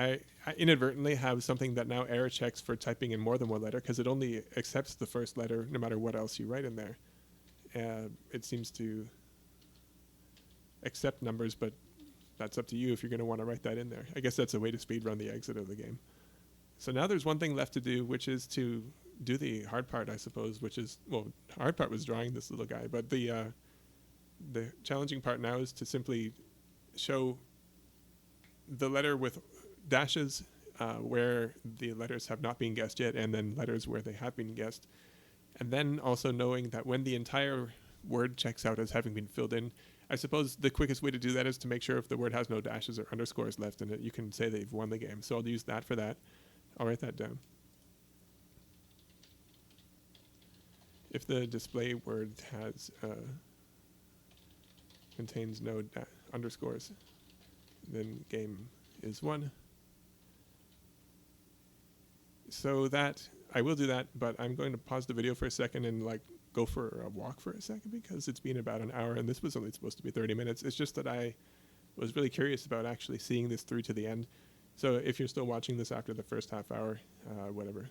I inadvertently have something that now error checks for typing in more than one letter because it only accepts the first letter no matter what else you write in there. It seems to accept numbers but that's up to you if you're going to want to write that in there. I guess that's a way to speedrun the exit of the game. So now there's one thing left to do, which is to do the hard part, I suppose, which is, well, the hard part was drawing this little guy, but the challenging part now is to simply show the letter with dashes where the letters have not been guessed yet, and then letters where they have been guessed. And then also knowing that when the entire word checks out as having been filled in, I suppose the quickest way to do that is to make sure if the word has no dashes or underscores left in it, you can say they've won the game. So I'll use that for that. I'll write that down. If the display word has contains no underscores, then game is won. So that I will do that, but I'm going to pause the video for a second and like go for a walk for a second because it's been about an hour and this was only supposed to be 30 minutes. It's just that I was really curious about actually seeing this through to the end. So if you're still watching this after the first half hour, whatever.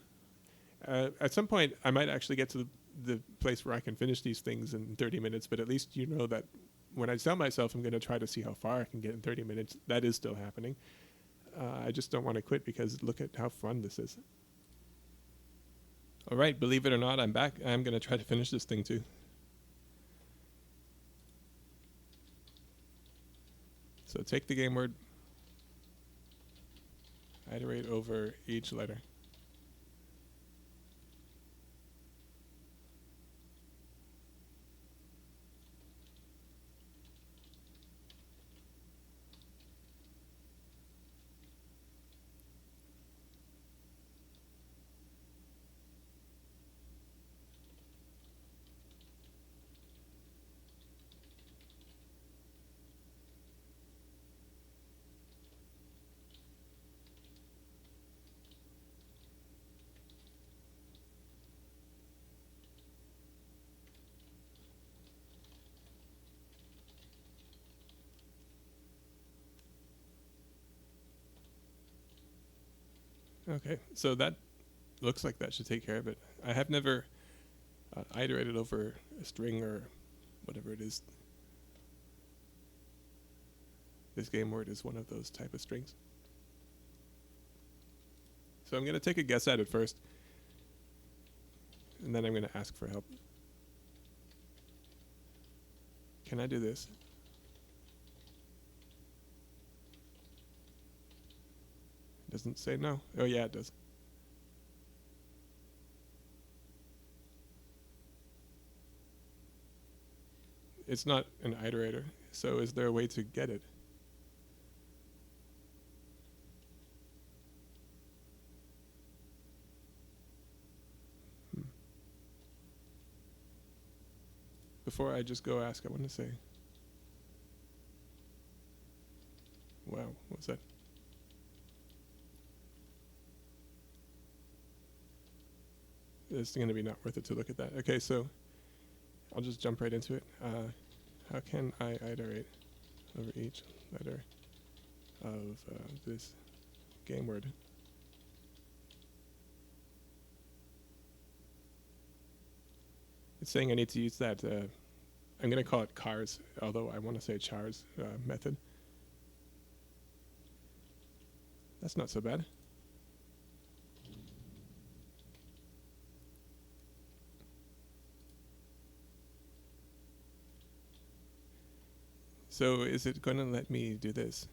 At some point, I might actually get to the place where I can finish these things in 30 minutes, but at least you know that when I tell myself I'm going to try to see how far I can get in 30 minutes, that is still happening. I just don't want to quit because look at how fun this is. All right, believe it or not, I'm back. I'm going to try to finish this thing too. So take the game word, iterate over each letter. Okay, so that looks like that should take care of it. I have never iterated over a string or whatever it is. This game word is one of those type of strings. So I'm going to take a guess at it first, and then I'm going to ask for help. Can I do this? It doesn't say no. Oh yeah, it does. It's not an iterator, so is there a way to get it? Before I just go ask, I want to say, wow, what's that? It's going to be not worth it to look at that. Okay, so I'll just jump right into it. How can I iterate over each letter of this game word? It's saying I need to use that, I'm going to call it cars, although I want to say chars method. That's not so bad. So is it going to let me do this?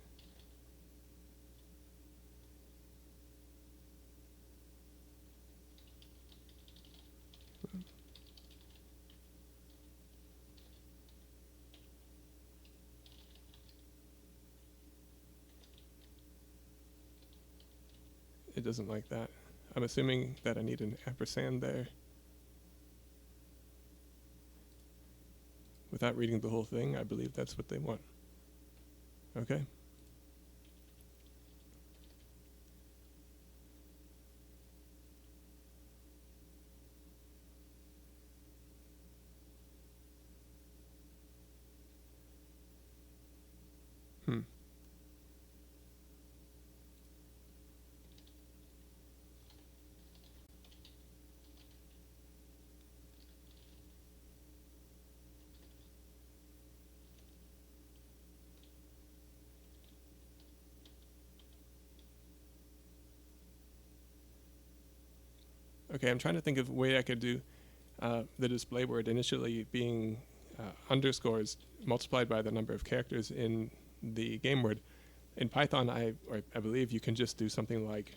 It doesn't like that. I'm assuming that I need an ampersand there. Without reading the whole thing, I believe that's what they want. Okay. Okay, I'm trying to think of a way I could do the display word initially being underscores multiplied by the number of characters in the game word. In Python, I believe you can just do something like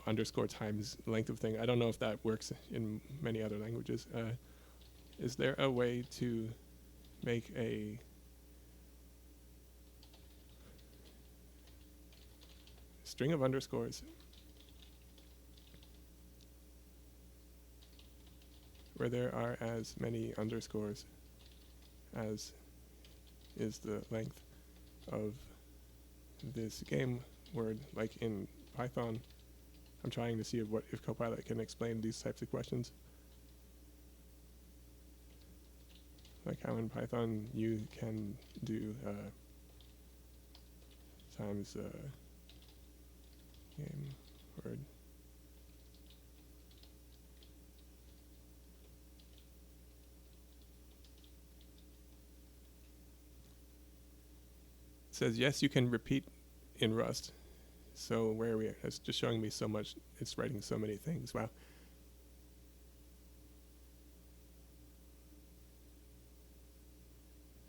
underscore times length of thing. I don't know if that works in many other languages. Is there a way to make a string of underscores where there are as many underscores as is the length of this game word, like in Python? I'm trying to see if Copilot can explain these types of questions. Like how in Python you can do times game word. It says, yes, you can repeat in Rust. So where are we at? It's just showing me so much. It's writing so many things. Wow.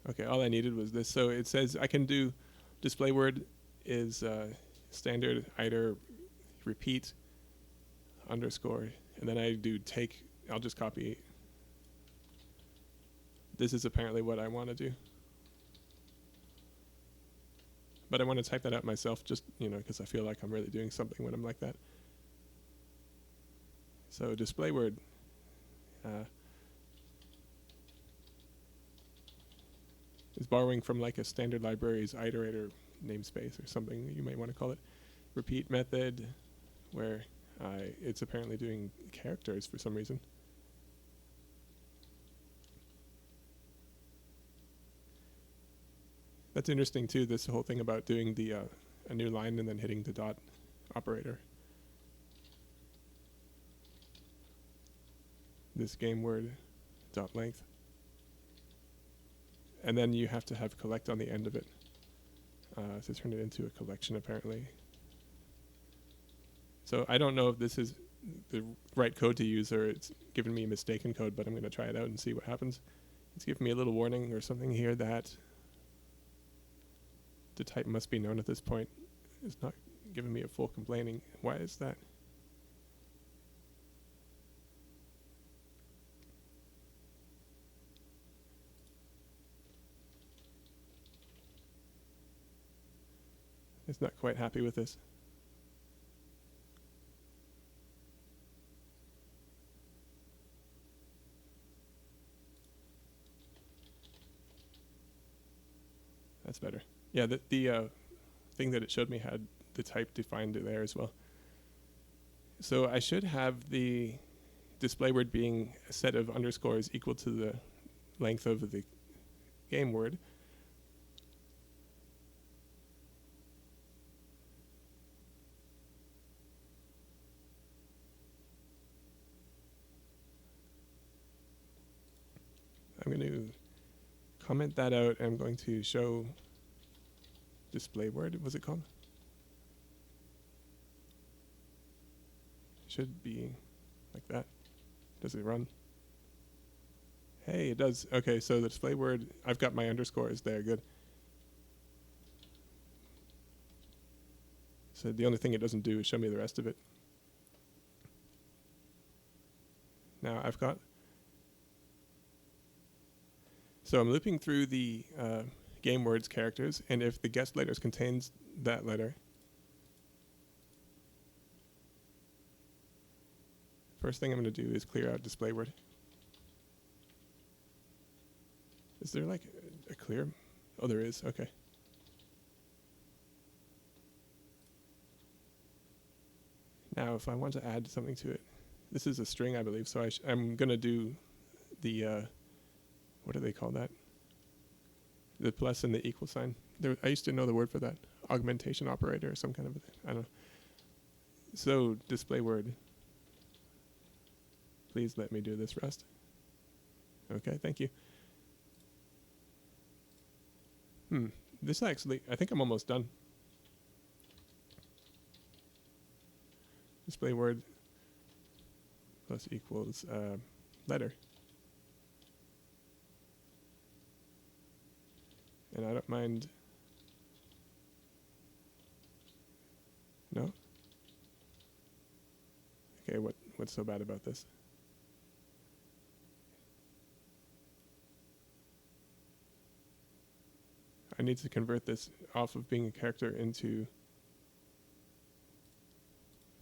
Okay, all I needed was this. So it says I can do display word is standard iter repeat underscore, and then I do take. I'll just copy. This is apparently what I want to do. But I want to type that out myself just, because I feel like I'm really doing something when I'm like that. So display word is borrowing from like a standard library's iterator namespace or something you might want to call it. Repeat method, where it's apparently doing characters for some reason. That's interesting too, this whole thing about doing the a new line and then hitting the dot operator. This game word dot length. And then you have to have collect on the end of it to turn it into a collection apparently. So I don't know if this is the right code to use or it's giving me mistaken code, but I'm going to try it out and see what happens. It's giving me a little warning or something here that the type must be known at this point. It's not giving me a full complaining. Why is that? It's not quite happy with this. That's better. Yeah, the thing that it showed me had the type defined there as well. So I should have the display word being a set of underscores equal to the length of the game word. I'm going to comment that out. I'm going to show display word. Was it called? Should be like that. Does it run? Hey, it does. Okay, so the display word, I've got my underscores there. Good. So the only thing it doesn't do is show me the rest of it. Now I've got. So I'm looping through the game words characters, and if the guessed letters contains that letter, first thing I'm going to do is clear out display word. Is there like a clear? Oh, there is. Okay. Now, if I want to add something to it, this is a string, I believe, so I'm going to do the, what do they call that? The plus and the equal sign. I used to know the word for that. Augmentation operator or some kind of, I don't know. So, display word. Please let me do this, Rust. Okay, thank you. This actually, I think I'm almost done. Display word. plus equals letter. And I don't mind. No? Okay, what's so bad about this? I need to convert this off of being a character into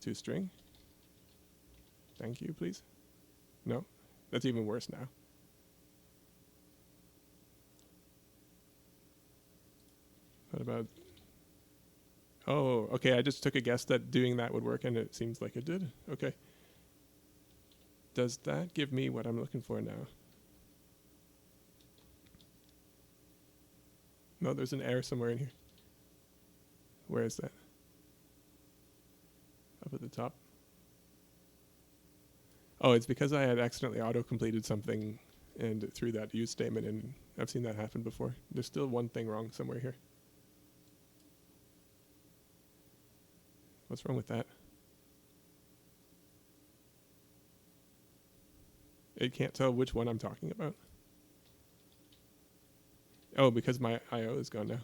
to string. Thank you, please. No? That's even worse now. What about... Oh, okay, I just took a guess that doing that would work, and it seems like it did. Okay. Does that give me what I'm looking for now? No, there's an error somewhere in here. Where is that? Up at the top. Oh, it's because I had accidentally auto-completed something and threw that use statement in. I've seen that happen before. There's still one thing wrong somewhere here. What's wrong with that? It can't tell which one I'm talking about. Oh, because my IO is gone now.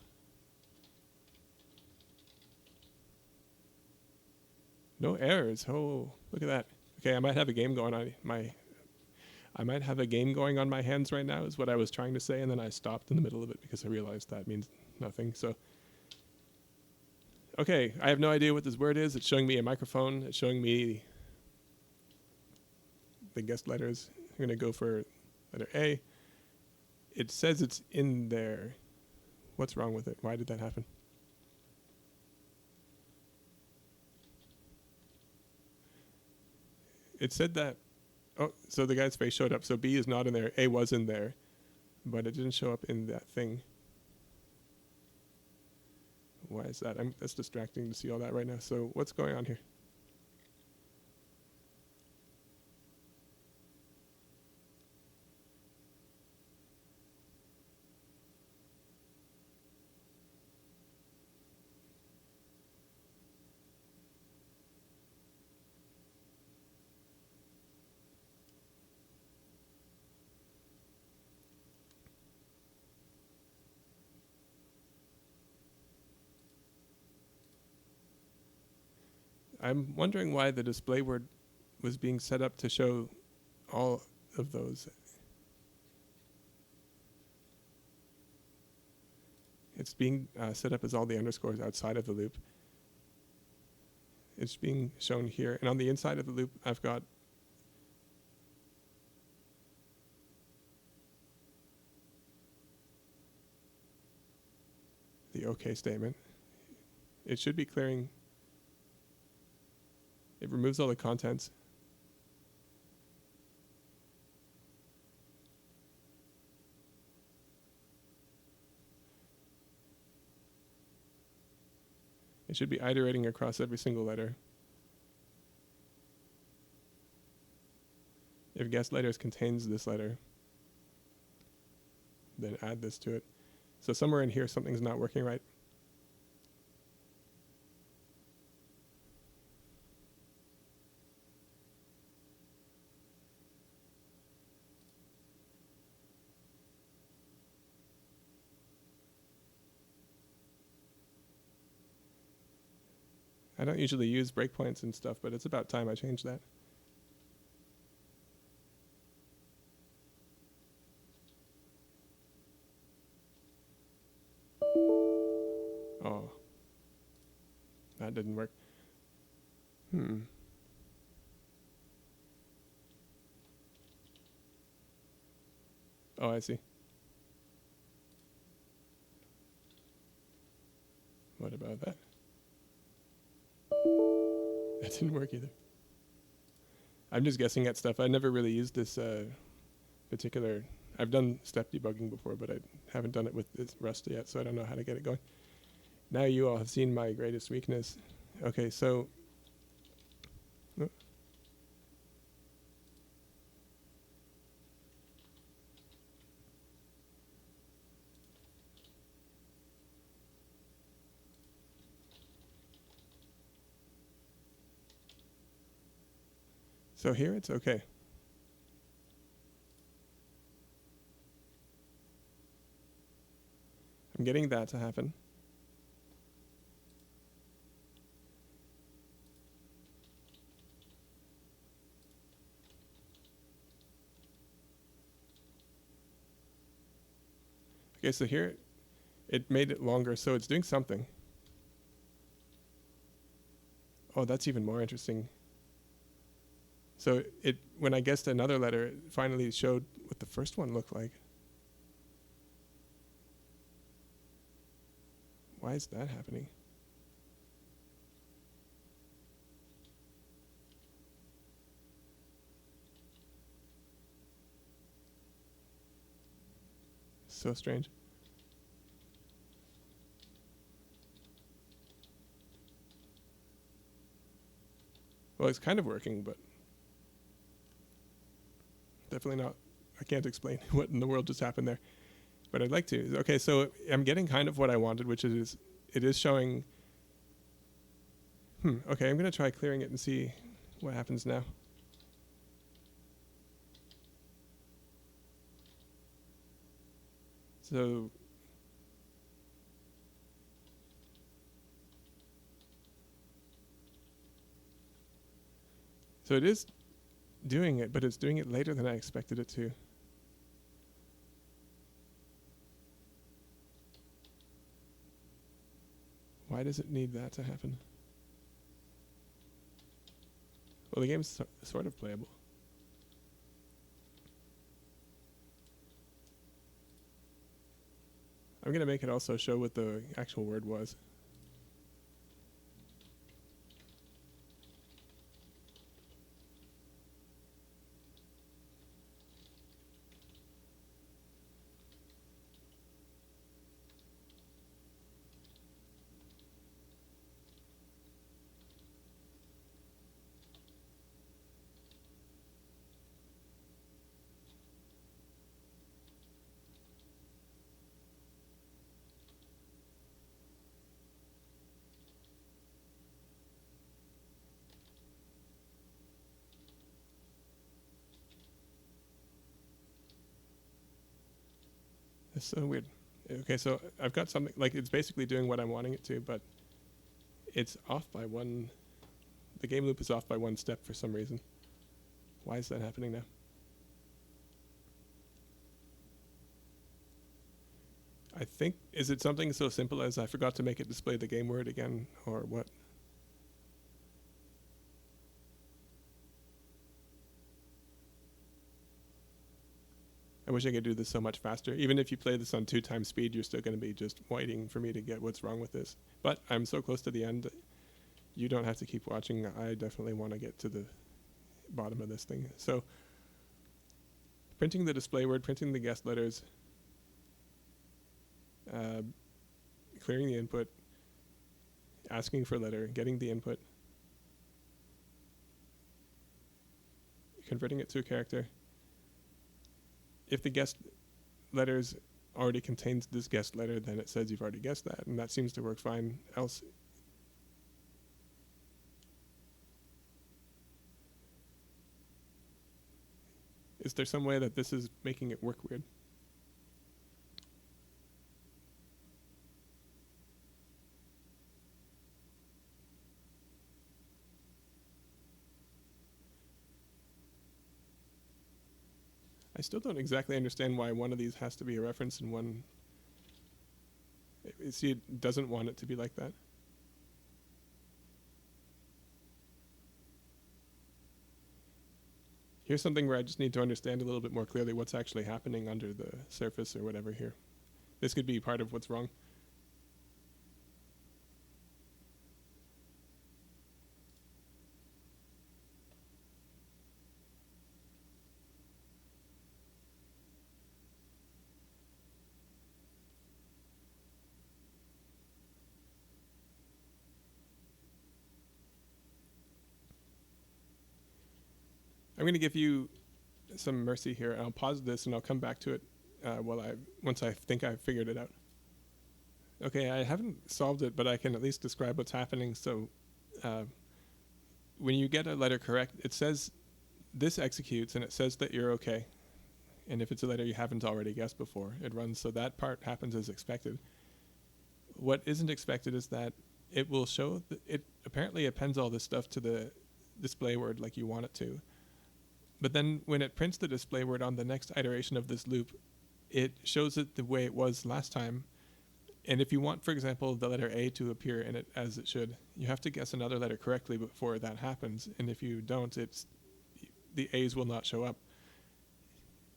No errors. Oh, look at that. Okay, I might have a game going on I might have a game going on my hands right now is what I was trying to say, and then I stopped in the middle of it because I realized that means nothing. So okay, I have no idea what this word is. It's showing me a microphone. It's showing me the guest letters. I'm going to go for letter A. It says it's in there. What's wrong with it? Why did that happen? It said that... Oh, so the guy's face showed up. So B is not in there. A was in there. But it didn't show up in that thing. Why is that? That's distracting to see all that right now. So what's going on here? I'm wondering why the display word was being set up to show all of those. It's being set up as all the underscores outside of the loop. It's being shown here. And on the inside of the loop, I've got the OK statement. It should be clearing. It removes all the contents. It should be iterating across every single letter. If guest letters contains this letter, then add this to it. So somewhere in here, something's not working right. I don't usually use breakpoints and stuff, but it's about time I changed that. Oh. That didn't work. Oh, I see. What about that? That didn't work either. I'm just guessing at stuff. I never really used this particular... I've done step debugging before, but I haven't done it with this Rust yet, so I don't know how to get it going. Now you all have seen my greatest weakness. Okay, so... Oh. So here it's okay. I'm getting that to happen. Okay, so here it made it longer, so it's doing something. Oh, that's even more interesting. So it, when I guessed another letter, it finally showed what the first one looked like. Why is that happening? So strange. Well, it's kind of working, but definitely not. I can't explain what in the world just happened there, but I'd like to. Okay, so I'm getting kind of what I wanted, which is it is showing. Okay, I'm going to try clearing it and see what happens now. So it is doing it, but it's doing it later than I expected it to. Why does it need that to happen? Well, the game's sort of playable. I'm going to make it also show what the actual word was. It's so weird. Okay, so I've got something, like it's basically doing what I'm wanting it to, but it's off by one. The game loop is off by one step for some reason. Why is that happening now? I think, is it something so simple as I forgot to make it display the game word again, or what? I wish I could do this so much faster. Even if you play this on 2 times speed, you're still going to be just waiting for me to get what's wrong with this. But I'm so close to the end. You don't have to keep watching. I definitely want to get to the bottom of this thing. So printing the display word, printing the guest letters, clearing the input, asking for a letter, getting the input, converting it to a character. If the guest letters already contains this guest letter, then it says you've already guessed that, and that seems to work fine. Else, is there some way that this is making it work weird? I still don't exactly understand why one of these has to be a reference and one. See, it doesn't want it to be like that. Here's something where I just need to understand a little bit more clearly what's actually happening under the surface or whatever here. This could be part of what's wrong. I'm going to give you some mercy here. I'll pause this and I'll come back to it once I think I've figured it out. Okay, I haven't solved it, but I can at least describe what's happening. So when you get a letter correct, it says this executes and it says that you're okay. And if it's a letter you haven't already guessed before, it runs, so that part happens as expected. What isn't expected is that it will show that it apparently appends all this stuff to the display word like you want it to. But then when it prints the display word on the next iteration of this loop, it shows it the way it was last time. And if you want, for example, the letter A to appear in it as it should, you have to guess another letter correctly before that happens. And if you don't, the A's will not show up.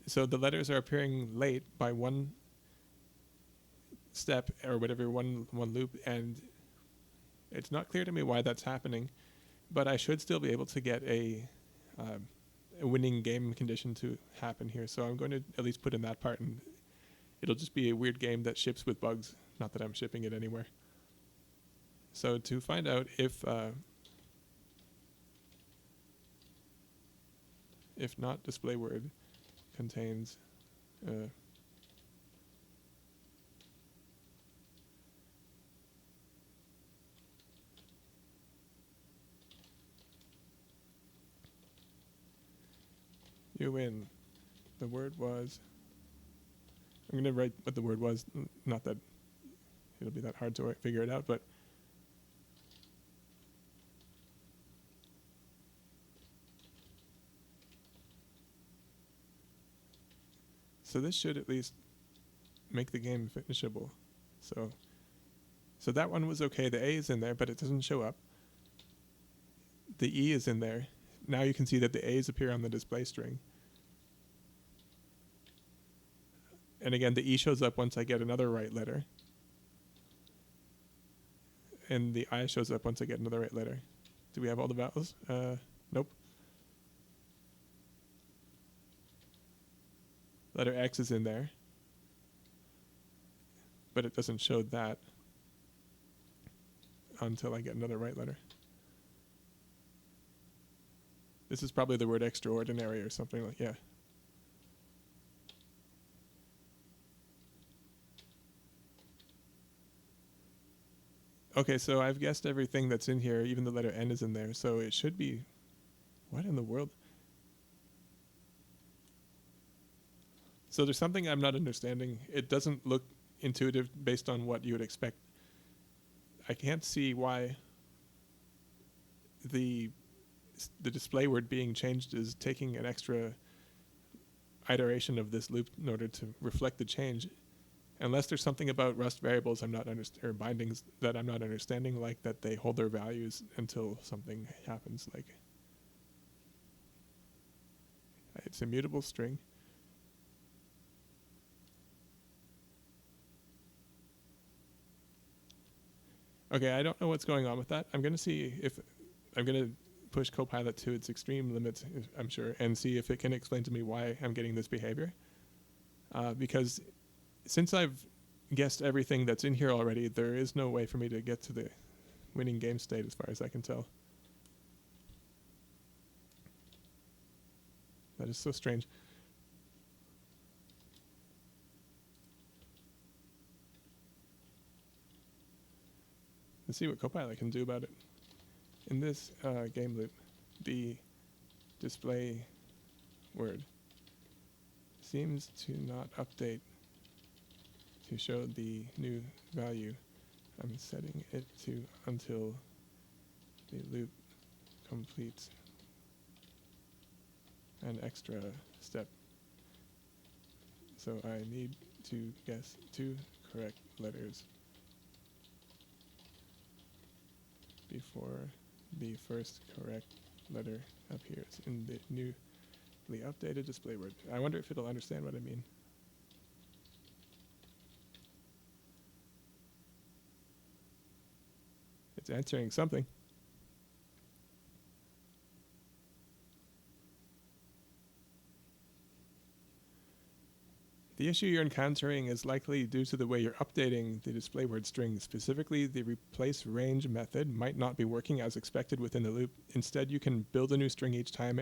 So the letters are appearing late by one step or whatever, one loop, and it's not clear to me why that's happening, but I should still be able to get a winning game condition to happen here. So I'm going to at least put in that part, and it'll just be a weird game that ships with bugs. Not that I'm shipping it anywhere. So to find out if not display word contains you win. The word was, I'm going to write what the word was, not that it'll be that hard to figure it out, but so this should at least make the game finishable. So that one was okay. The A is in there, but it doesn't show up. The E is in there. Now you can see that the A's appear on the display string. And again, the E shows up once I get another right letter. And the I shows up once I get another right letter. Do we have all the vowels? Nope. Letter X is in there, but it doesn't show that until I get another right letter. This is probably the word extraordinary or something like, yeah. Okay, so I've guessed everything that's in here, even the letter N is in there, so it should be, what in the world? So there's something I'm not understanding. It doesn't look intuitive based on what you would expect. I can't see why the display word being changed is taking an extra iteration of this loop in order to reflect the change. Unless there's something about Rust variables I'm not or bindings that I'm not understanding, like that they hold their values until something happens, like it's a mutable string. Okay, I don't know what's going on with that. I'm going to see if I'm going to push Copilot to its extreme limits, I'm sure, and see if it can explain to me why I'm getting this behavior. Because since I've guessed everything that's in here already, there is no way for me to get to the winning game state as far as I can tell. That is so strange. Let's see what Copilot can do about it. In this game loop, the display word seems to not update to show the new value. I'm setting it to until the loop completes an extra step. So I need to guess 2 correct letters before the first correct letter appears in the newly updated display word. I wonder if it'll understand what I mean. It's answering something. The issue you're encountering is likely due to the way you're updating the display word string. Specifically, the replace range method might not be working as expected within the loop. Instead, you can build a new string each time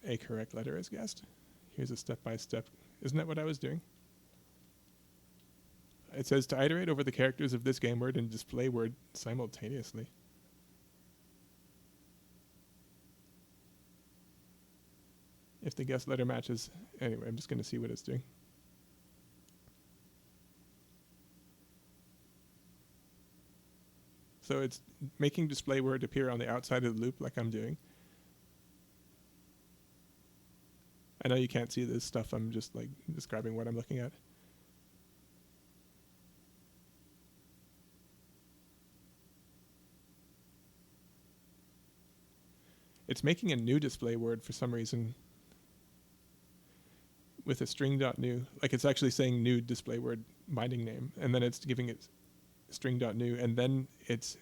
a correct letter is guessed. Here's a step-by-step. Isn't that what I was doing? It says to iterate over the characters of this game word and display word simultaneously. if the guessed letter matches. Anyway, I'm just going to see what it's doing. So it's making display word appear on the outside of the loop like I'm doing. I know you can't see this stuff. I'm just like describing what I'm looking at. It's making a new display word for some reason with a string.new. Like it's actually saying new display word binding name, and then it's giving it string.new, and then it's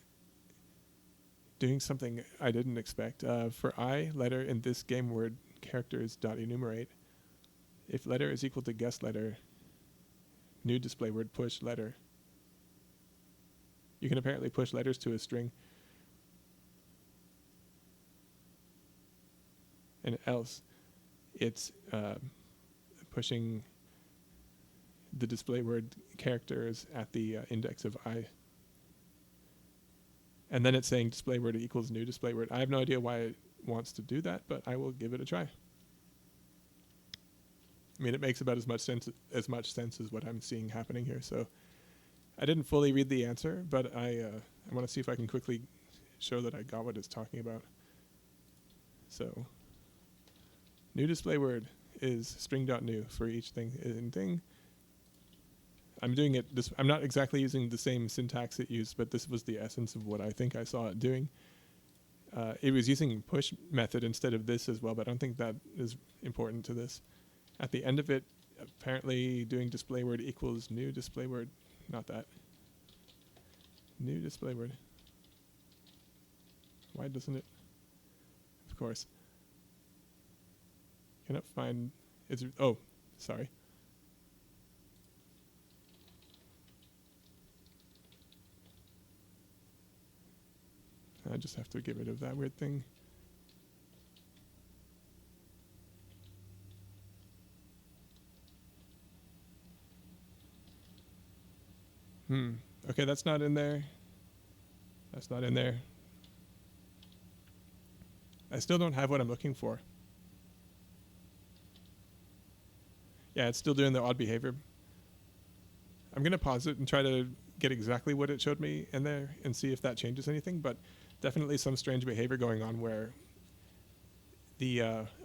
doing something I didn't expect. For I, letter in this game word characters dot enumerate, if letter is equal to guessed letter, new display word push letter. You can apparently push letters to a string. And else, it's pushing the display word characters at the index of I. And then it's saying display word equals new display word. I have no idea why it wants to do that, but I will give it a try. I mean, it makes about as much sense as what I'm seeing happening here. So I didn't fully read the answer, but I want to see if I can quickly show that I got what it's talking about. So new display word is string.new for each thing. I'm doing it I'm not exactly using the same syntax it used, but this was the essence of what I think I saw it doing. It was using push method instead of this as well, but I don't think that is important to this. At the end of it, apparently doing display word equals new display word. Not that. New display word. Why doesn't it? Of course. Cannot find. Oh, sorry. I just have to get rid of that weird thing. Okay, that's not in there. That's not in there. I still don't have what I'm looking for. Yeah, it's still doing the odd behavior. I'm going to pause it and try to get exactly what it showed me in there and see if that changes anything, but definitely some strange behavior going on where the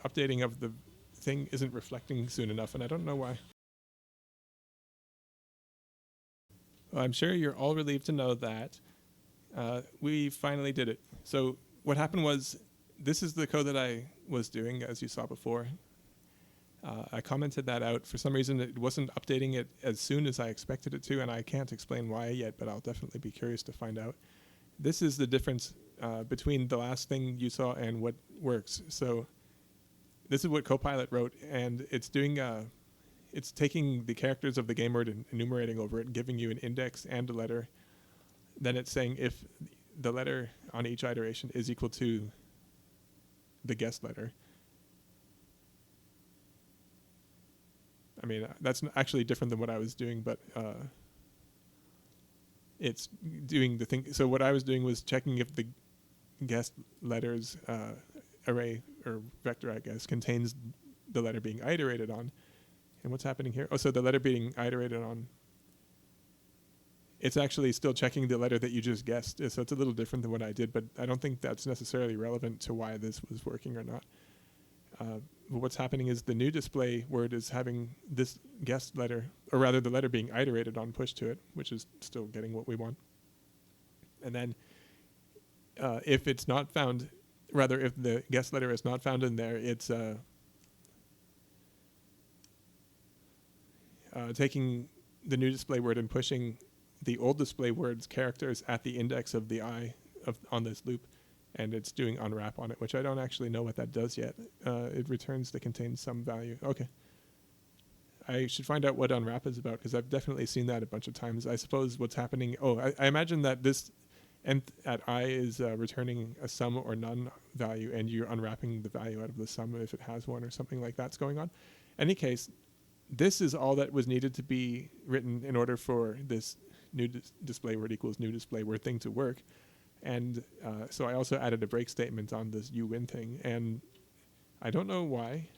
updating of the thing isn't reflecting soon enough, and I don't know why. Well, I'm sure you're all relieved to know that we finally did it. So what happened was, this is the code that I was doing, as you saw before. I commented that out. For some reason, it wasn't updating it as soon as I expected it to, and I can't explain why yet, but I'll definitely be curious to find out. This is the difference between the last thing you saw and what works. So this is what Copilot wrote, and it's doing it's taking the characters of the game word and enumerating over it and giving you an index and a letter. Then it's saying if the letter on each iteration is equal to the guessed letter. I mean, that's actually different than what I was doing, but it's doing the thing. So what I was doing was checking if the guessed letters array or vector, I guess, contains the letter being iterated on. And what's happening here? Oh, so the letter being iterated on, it's actually still checking the letter that you just guessed. So it's a little different than what I did, but I don't think that's necessarily relevant to why this was working or not. But what's happening is the new display word is having this guessed letter, or rather the letter being iterated on pushed to it, which is still getting what we want. And then if it's not found, rather if the guessed letter is not found in there, it's taking the new display word and pushing the old display word's characters at the index of the I on this loop, and it's doing unwrap on it, which I don't actually know what that does yet. It returns that contains some value. Okay. I should find out what unwrap is about, because I've definitely seen that a bunch of times. I suppose what's happening... Oh, I imagine that this nth at I is returning a sum or none value, and you're unwrapping the value out of the sum if it has one, or something like that's going on. In any case, this is all that was needed to be written in order for this new display word equals new display word thing to work. And so I also added a break statement on this you win thing, and I don't know why,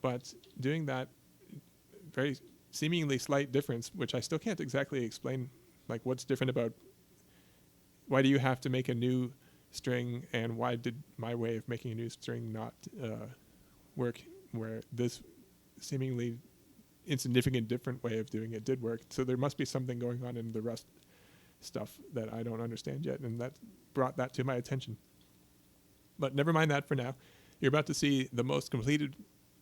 but doing that very seemingly slight difference, which I still can't exactly explain, like what's different about, why do you have to make a new string, and why did my way of making a new string not work, where this seemingly insignificant different way of doing it did work. So there must be something going on in the Rust stuff that I don't understand yet, and that brought that to my attention. But never mind that for now. You're about to see the most completed,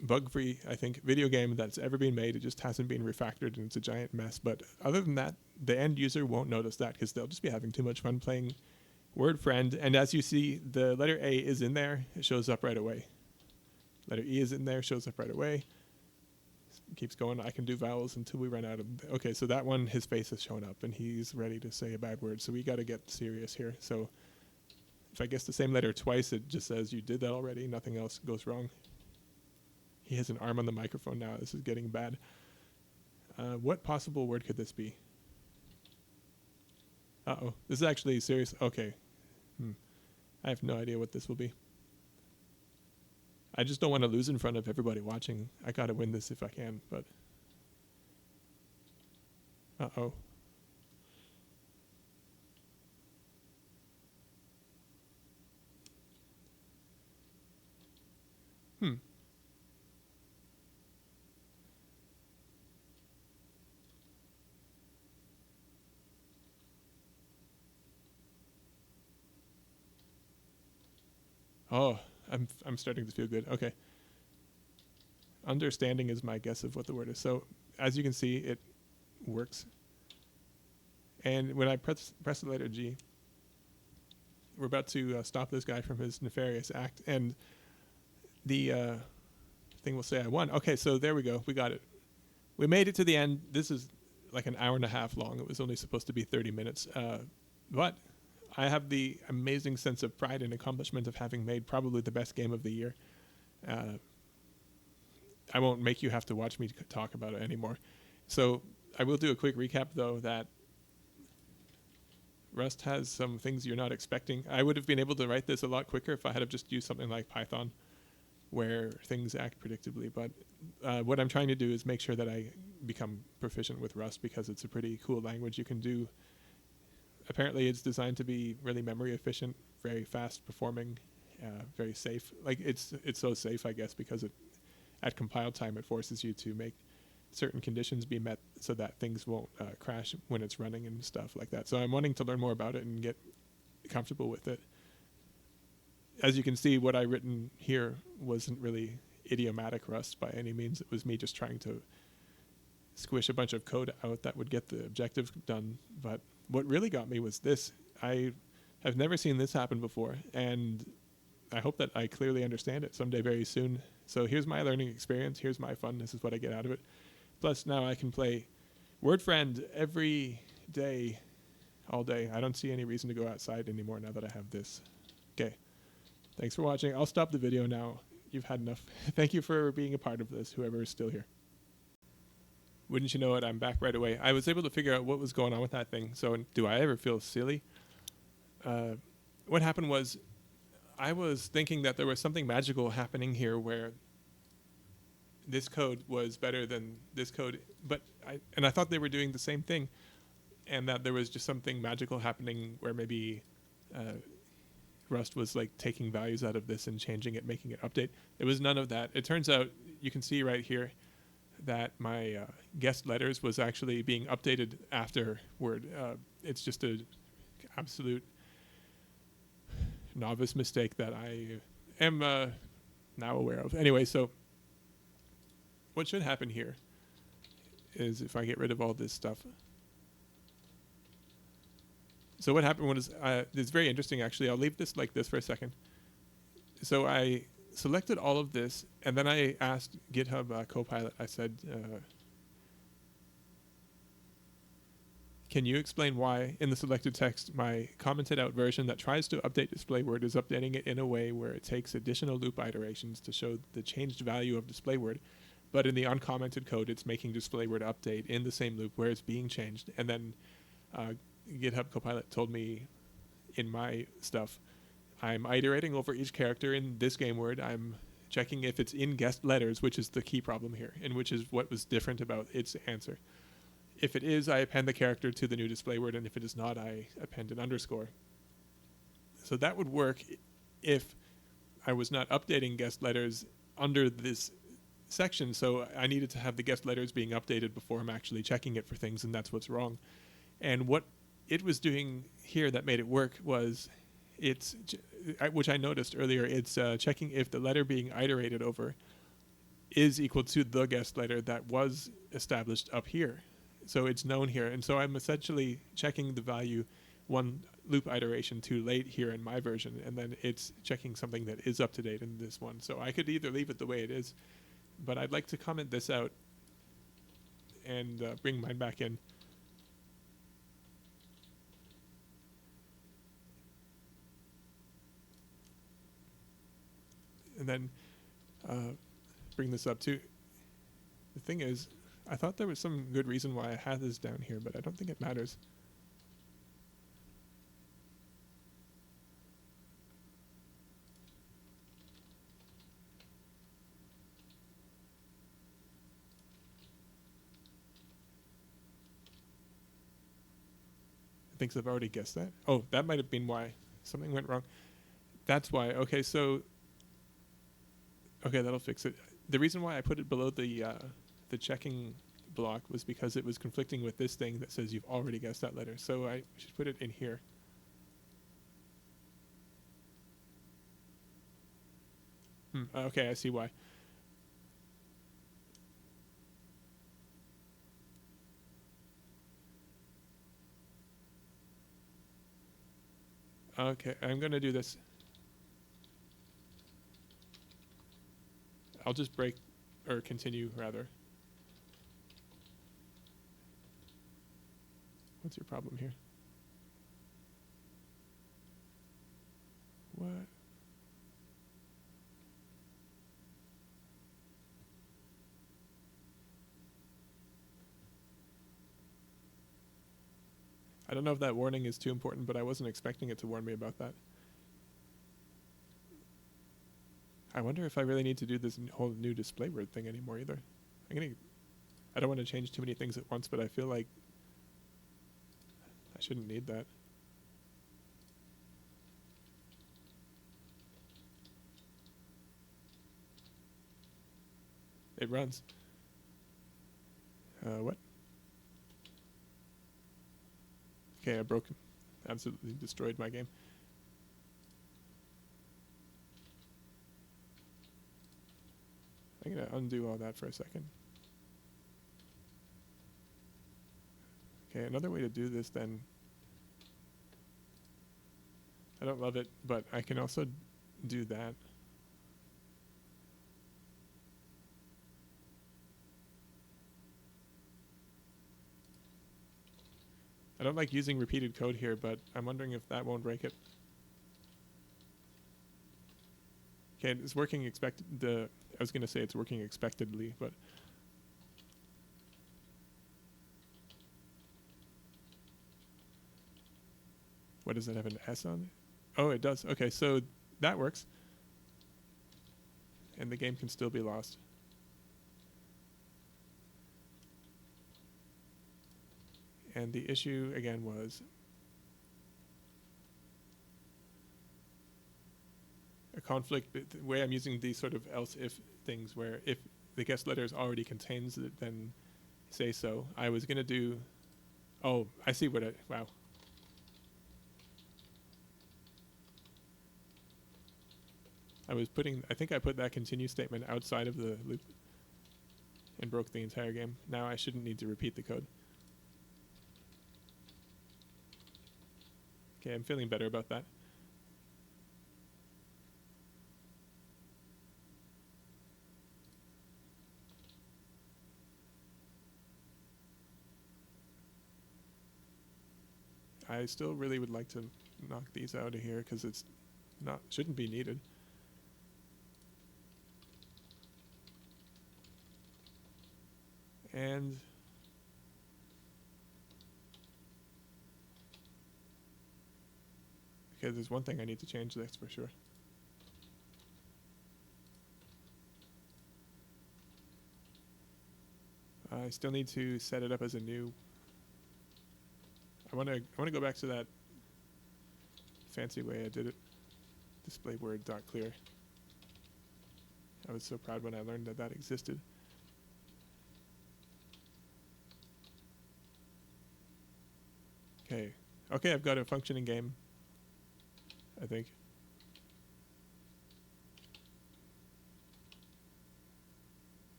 bug-free, I think, video game that's ever been made. It just hasn't been refactored, and it's a giant mess. But other than that, the end user won't notice that, because they'll just be having too much fun playing Word Friend. And as you see, the letter A is in there. It shows up right away. Letter E is in there, shows up right away. Keeps going. I can do vowels until we run out of... Okay, so that one, his face has shown up, and he's ready to say a bad word. So we got to get serious here. So if I guess the same letter twice, it just says you did that already. Nothing else goes wrong. He has an arm on the microphone now. This is getting bad. What possible word could this be? Uh-oh. This is actually serious. Okay. I have no idea what this will be. I just don't want to lose in front of everybody watching. I got to win this if I can, but... Uh-oh. Oh, I'm starting to feel good. Okay. Understanding is my guess of what the word is. So as you can see, it works. And when I press the letter G, we're about to stop this guy from his nefarious act. And the thing will say I won. Okay, so there we go. We got it. We made it to the end. This is like an hour and a half long. It was only supposed to be 30 minutes. But I have the amazing sense of pride and accomplishment of having made probably the best game of the year. I won't make you have to watch me talk about it anymore. So I will do a quick recap, though, that Rust has some things you're not expecting. I would have been able to write this a lot quicker if I had have just used something like Python, where things act predictably. But what I'm trying to do is make sure that I become proficient with Rust, because it's a pretty cool language. You can do... Apparently, it's designed to be really memory efficient, very fast performing, very safe. Like it's so safe, I guess, because at compile time it forces you to make certain conditions be met so that things won't crash when it's running and stuff like that. So I'm wanting to learn more about it and get comfortable with it. As you can see, what I've written here wasn't really idiomatic Rust by any means. It was me just trying to squish a bunch of code out that would get the objective done. But what really got me was this. I have never seen this happen before, and I hope that I clearly understand it someday very soon. So here's my learning experience. Here's my fun. This is what I get out of it. Plus, now I can play Word Friend every day, all day. I don't see any reason to go outside anymore now that I have this. Okay. Thanks for watching. I'll stop the video now. You've had enough. Thank you for being a part of this, whoever is still here. Wouldn't you know it, I'm back right away. I was able to figure out what was going on with that thing. So do I ever feel silly? What happened was I was thinking that there was something magical happening here where this code was better than this code, but I thought they were doing the same thing, and that there was just something magical happening where maybe Rust was like taking values out of this and changing it, making it update. It was none of that. It turns out, you can see right here, that my guest letters was actually being updated afterward. It's just a absolute novice mistake that I am now aware of. Anyway, so what should happen here is if I get rid of all this stuff. So what happened was, it's very interesting actually. I'll leave this like this for a second. So I selected all of this, and then I asked GitHub Copilot, I said, can you explain why in the selected text my commented out version that tries to update DisplayWord is updating it in a way where it takes additional loop iterations to show the changed value of DisplayWord, but in the uncommented code it's making DisplayWord update in the same loop where it's being changed. And then GitHub Copilot told me in my stuff, I'm iterating over each character in this game word. I'm checking if it's in guessed letters, which is the key problem here, and which is what was different about its answer. If it is, I append the character to the new display word, and if it is not, I append an underscore. So that would work if I was not updating guessed letters under this section, so I needed to have the guessed letters being updated before I'm actually checking it for things, and that's what's wrong. And what it was doing here that made it work was which I noticed earlier, it's checking if the letter being iterated over is equal to the guessed letter that was established up here. So it's known here, and so I'm essentially checking the value one loop iteration too late here in my version, and then it's checking something that is up to date in this one. So I could either leave it the way it is, but I'd like to comment this out and bring mine back in. And then bring this up too. The thing is, I thought there was some good reason why I had this down here, but I don't think it matters. I think I've already guessed that. Oh, that might have been why something went wrong. That's why. Okay, so okay, that'll fix it. The reason why I put it below the checking block was because it was conflicting with this thing that says you've already guessed that letter. So I should put it in here. Okay, I see why. Okay, I'm going to do this. I'll just break, or continue rather. What's your problem here? What? I don't know if that warning is too important, but I wasn't expecting it to warn me about that. I wonder if I really need to do this whole new display word thing anymore either. I don't want to change too many things at once, but I feel like I shouldn't need that. It runs. What? Okay, I absolutely destroyed my game. I'm going to undo all that for a second. Okay, another way to do this then. I don't love it, but I can also do that. I don't like using repeated code here, but I'm wondering if that won't break it. Okay, it's working I was going to say it's working expectedly, but what does that have an S on it? Oh, it does. Okay, so that works. And the game can still be lost. And the issue again was a conflict. The way I'm using these sort of else if things, where if the guest letters already contains it, then say so. I was going to do, oh, I see what wow. I think I put that continue statement outside of the loop and broke the entire game. Now I shouldn't need to repeat the code. Okay, I'm feeling better about that. I still really would like to knock these out of here because shouldn't be needed. And because there's one thing I need to change, that's for sure. I still need to set it up as a new. I want to go back to that fancy way I did it. Display word dot clear. I was so proud when I learned that that existed. Okay. Okay, I've got a functioning game, I think.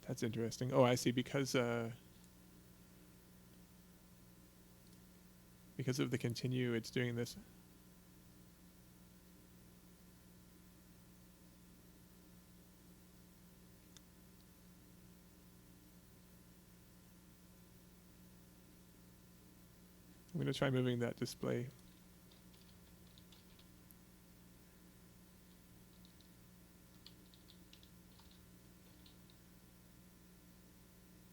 That's interesting. Oh, I see. Because of the continue, it's doing this. I'm going to try moving that display.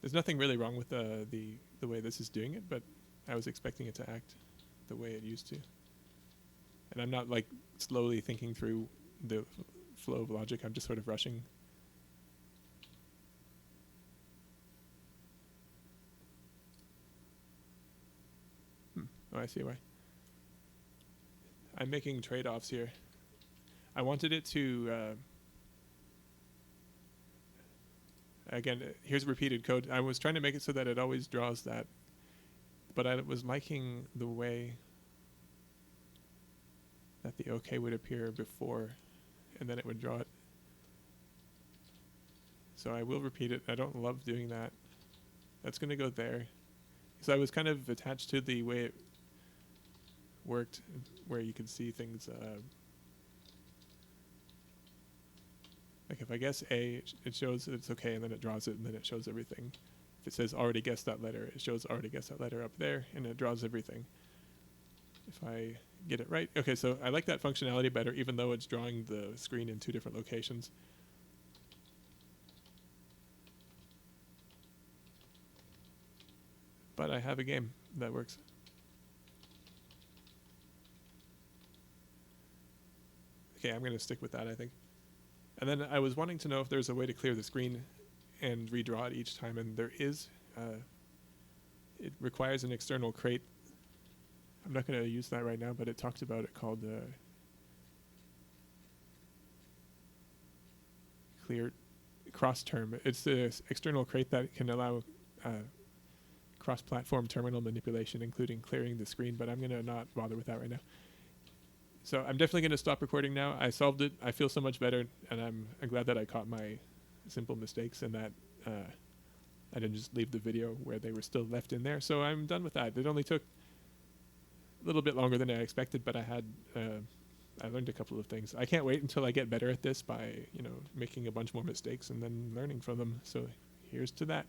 There's nothing really wrong with the way this is doing it, but I was expecting it to act the way it used to. And I'm not like slowly thinking through the flow of logic. I'm just sort of rushing. Oh, I see why. I'm making trade-offs here. I wanted it to... again, here's repeated code. I was trying to make it so that it always draws that. But I was liking the way that the OK would appear before, and then it would draw it. So I will repeat it. I don't love doing that. That's going to go there. So I was kind of attached to the way it worked, where you could see things. Like if I guess A, it shows it's okay, and then it draws it, and then it shows everything. If it says already guessed that letter, it shows already guessed that letter up there, and it draws everything. If I get it right. Okay, so I like that functionality better, even though it's drawing the screen in two different locations. But I have a game that works. Okay, I'm going to stick with that, I think. And then I was wanting to know if there's a way to clear the screen and redraw it each time, and there is. It requires an external crate. I'm not going to use that right now, but it talked about it called clear cross term. It's the external crate that can allow cross-platform terminal manipulation, including clearing the screen, but I'm going to not bother with that right now. So I'm definitely going to stop recording now. I solved it. I feel so much better, and I'm glad that I caught my simple mistakes and that I didn't just leave the video where they were still left in there. So I'm done with that. It only took a little bit longer than I expected, but I learned a couple of things. I can't wait until I get better at this by, making a bunch more mistakes and then learning from them. So here's to that.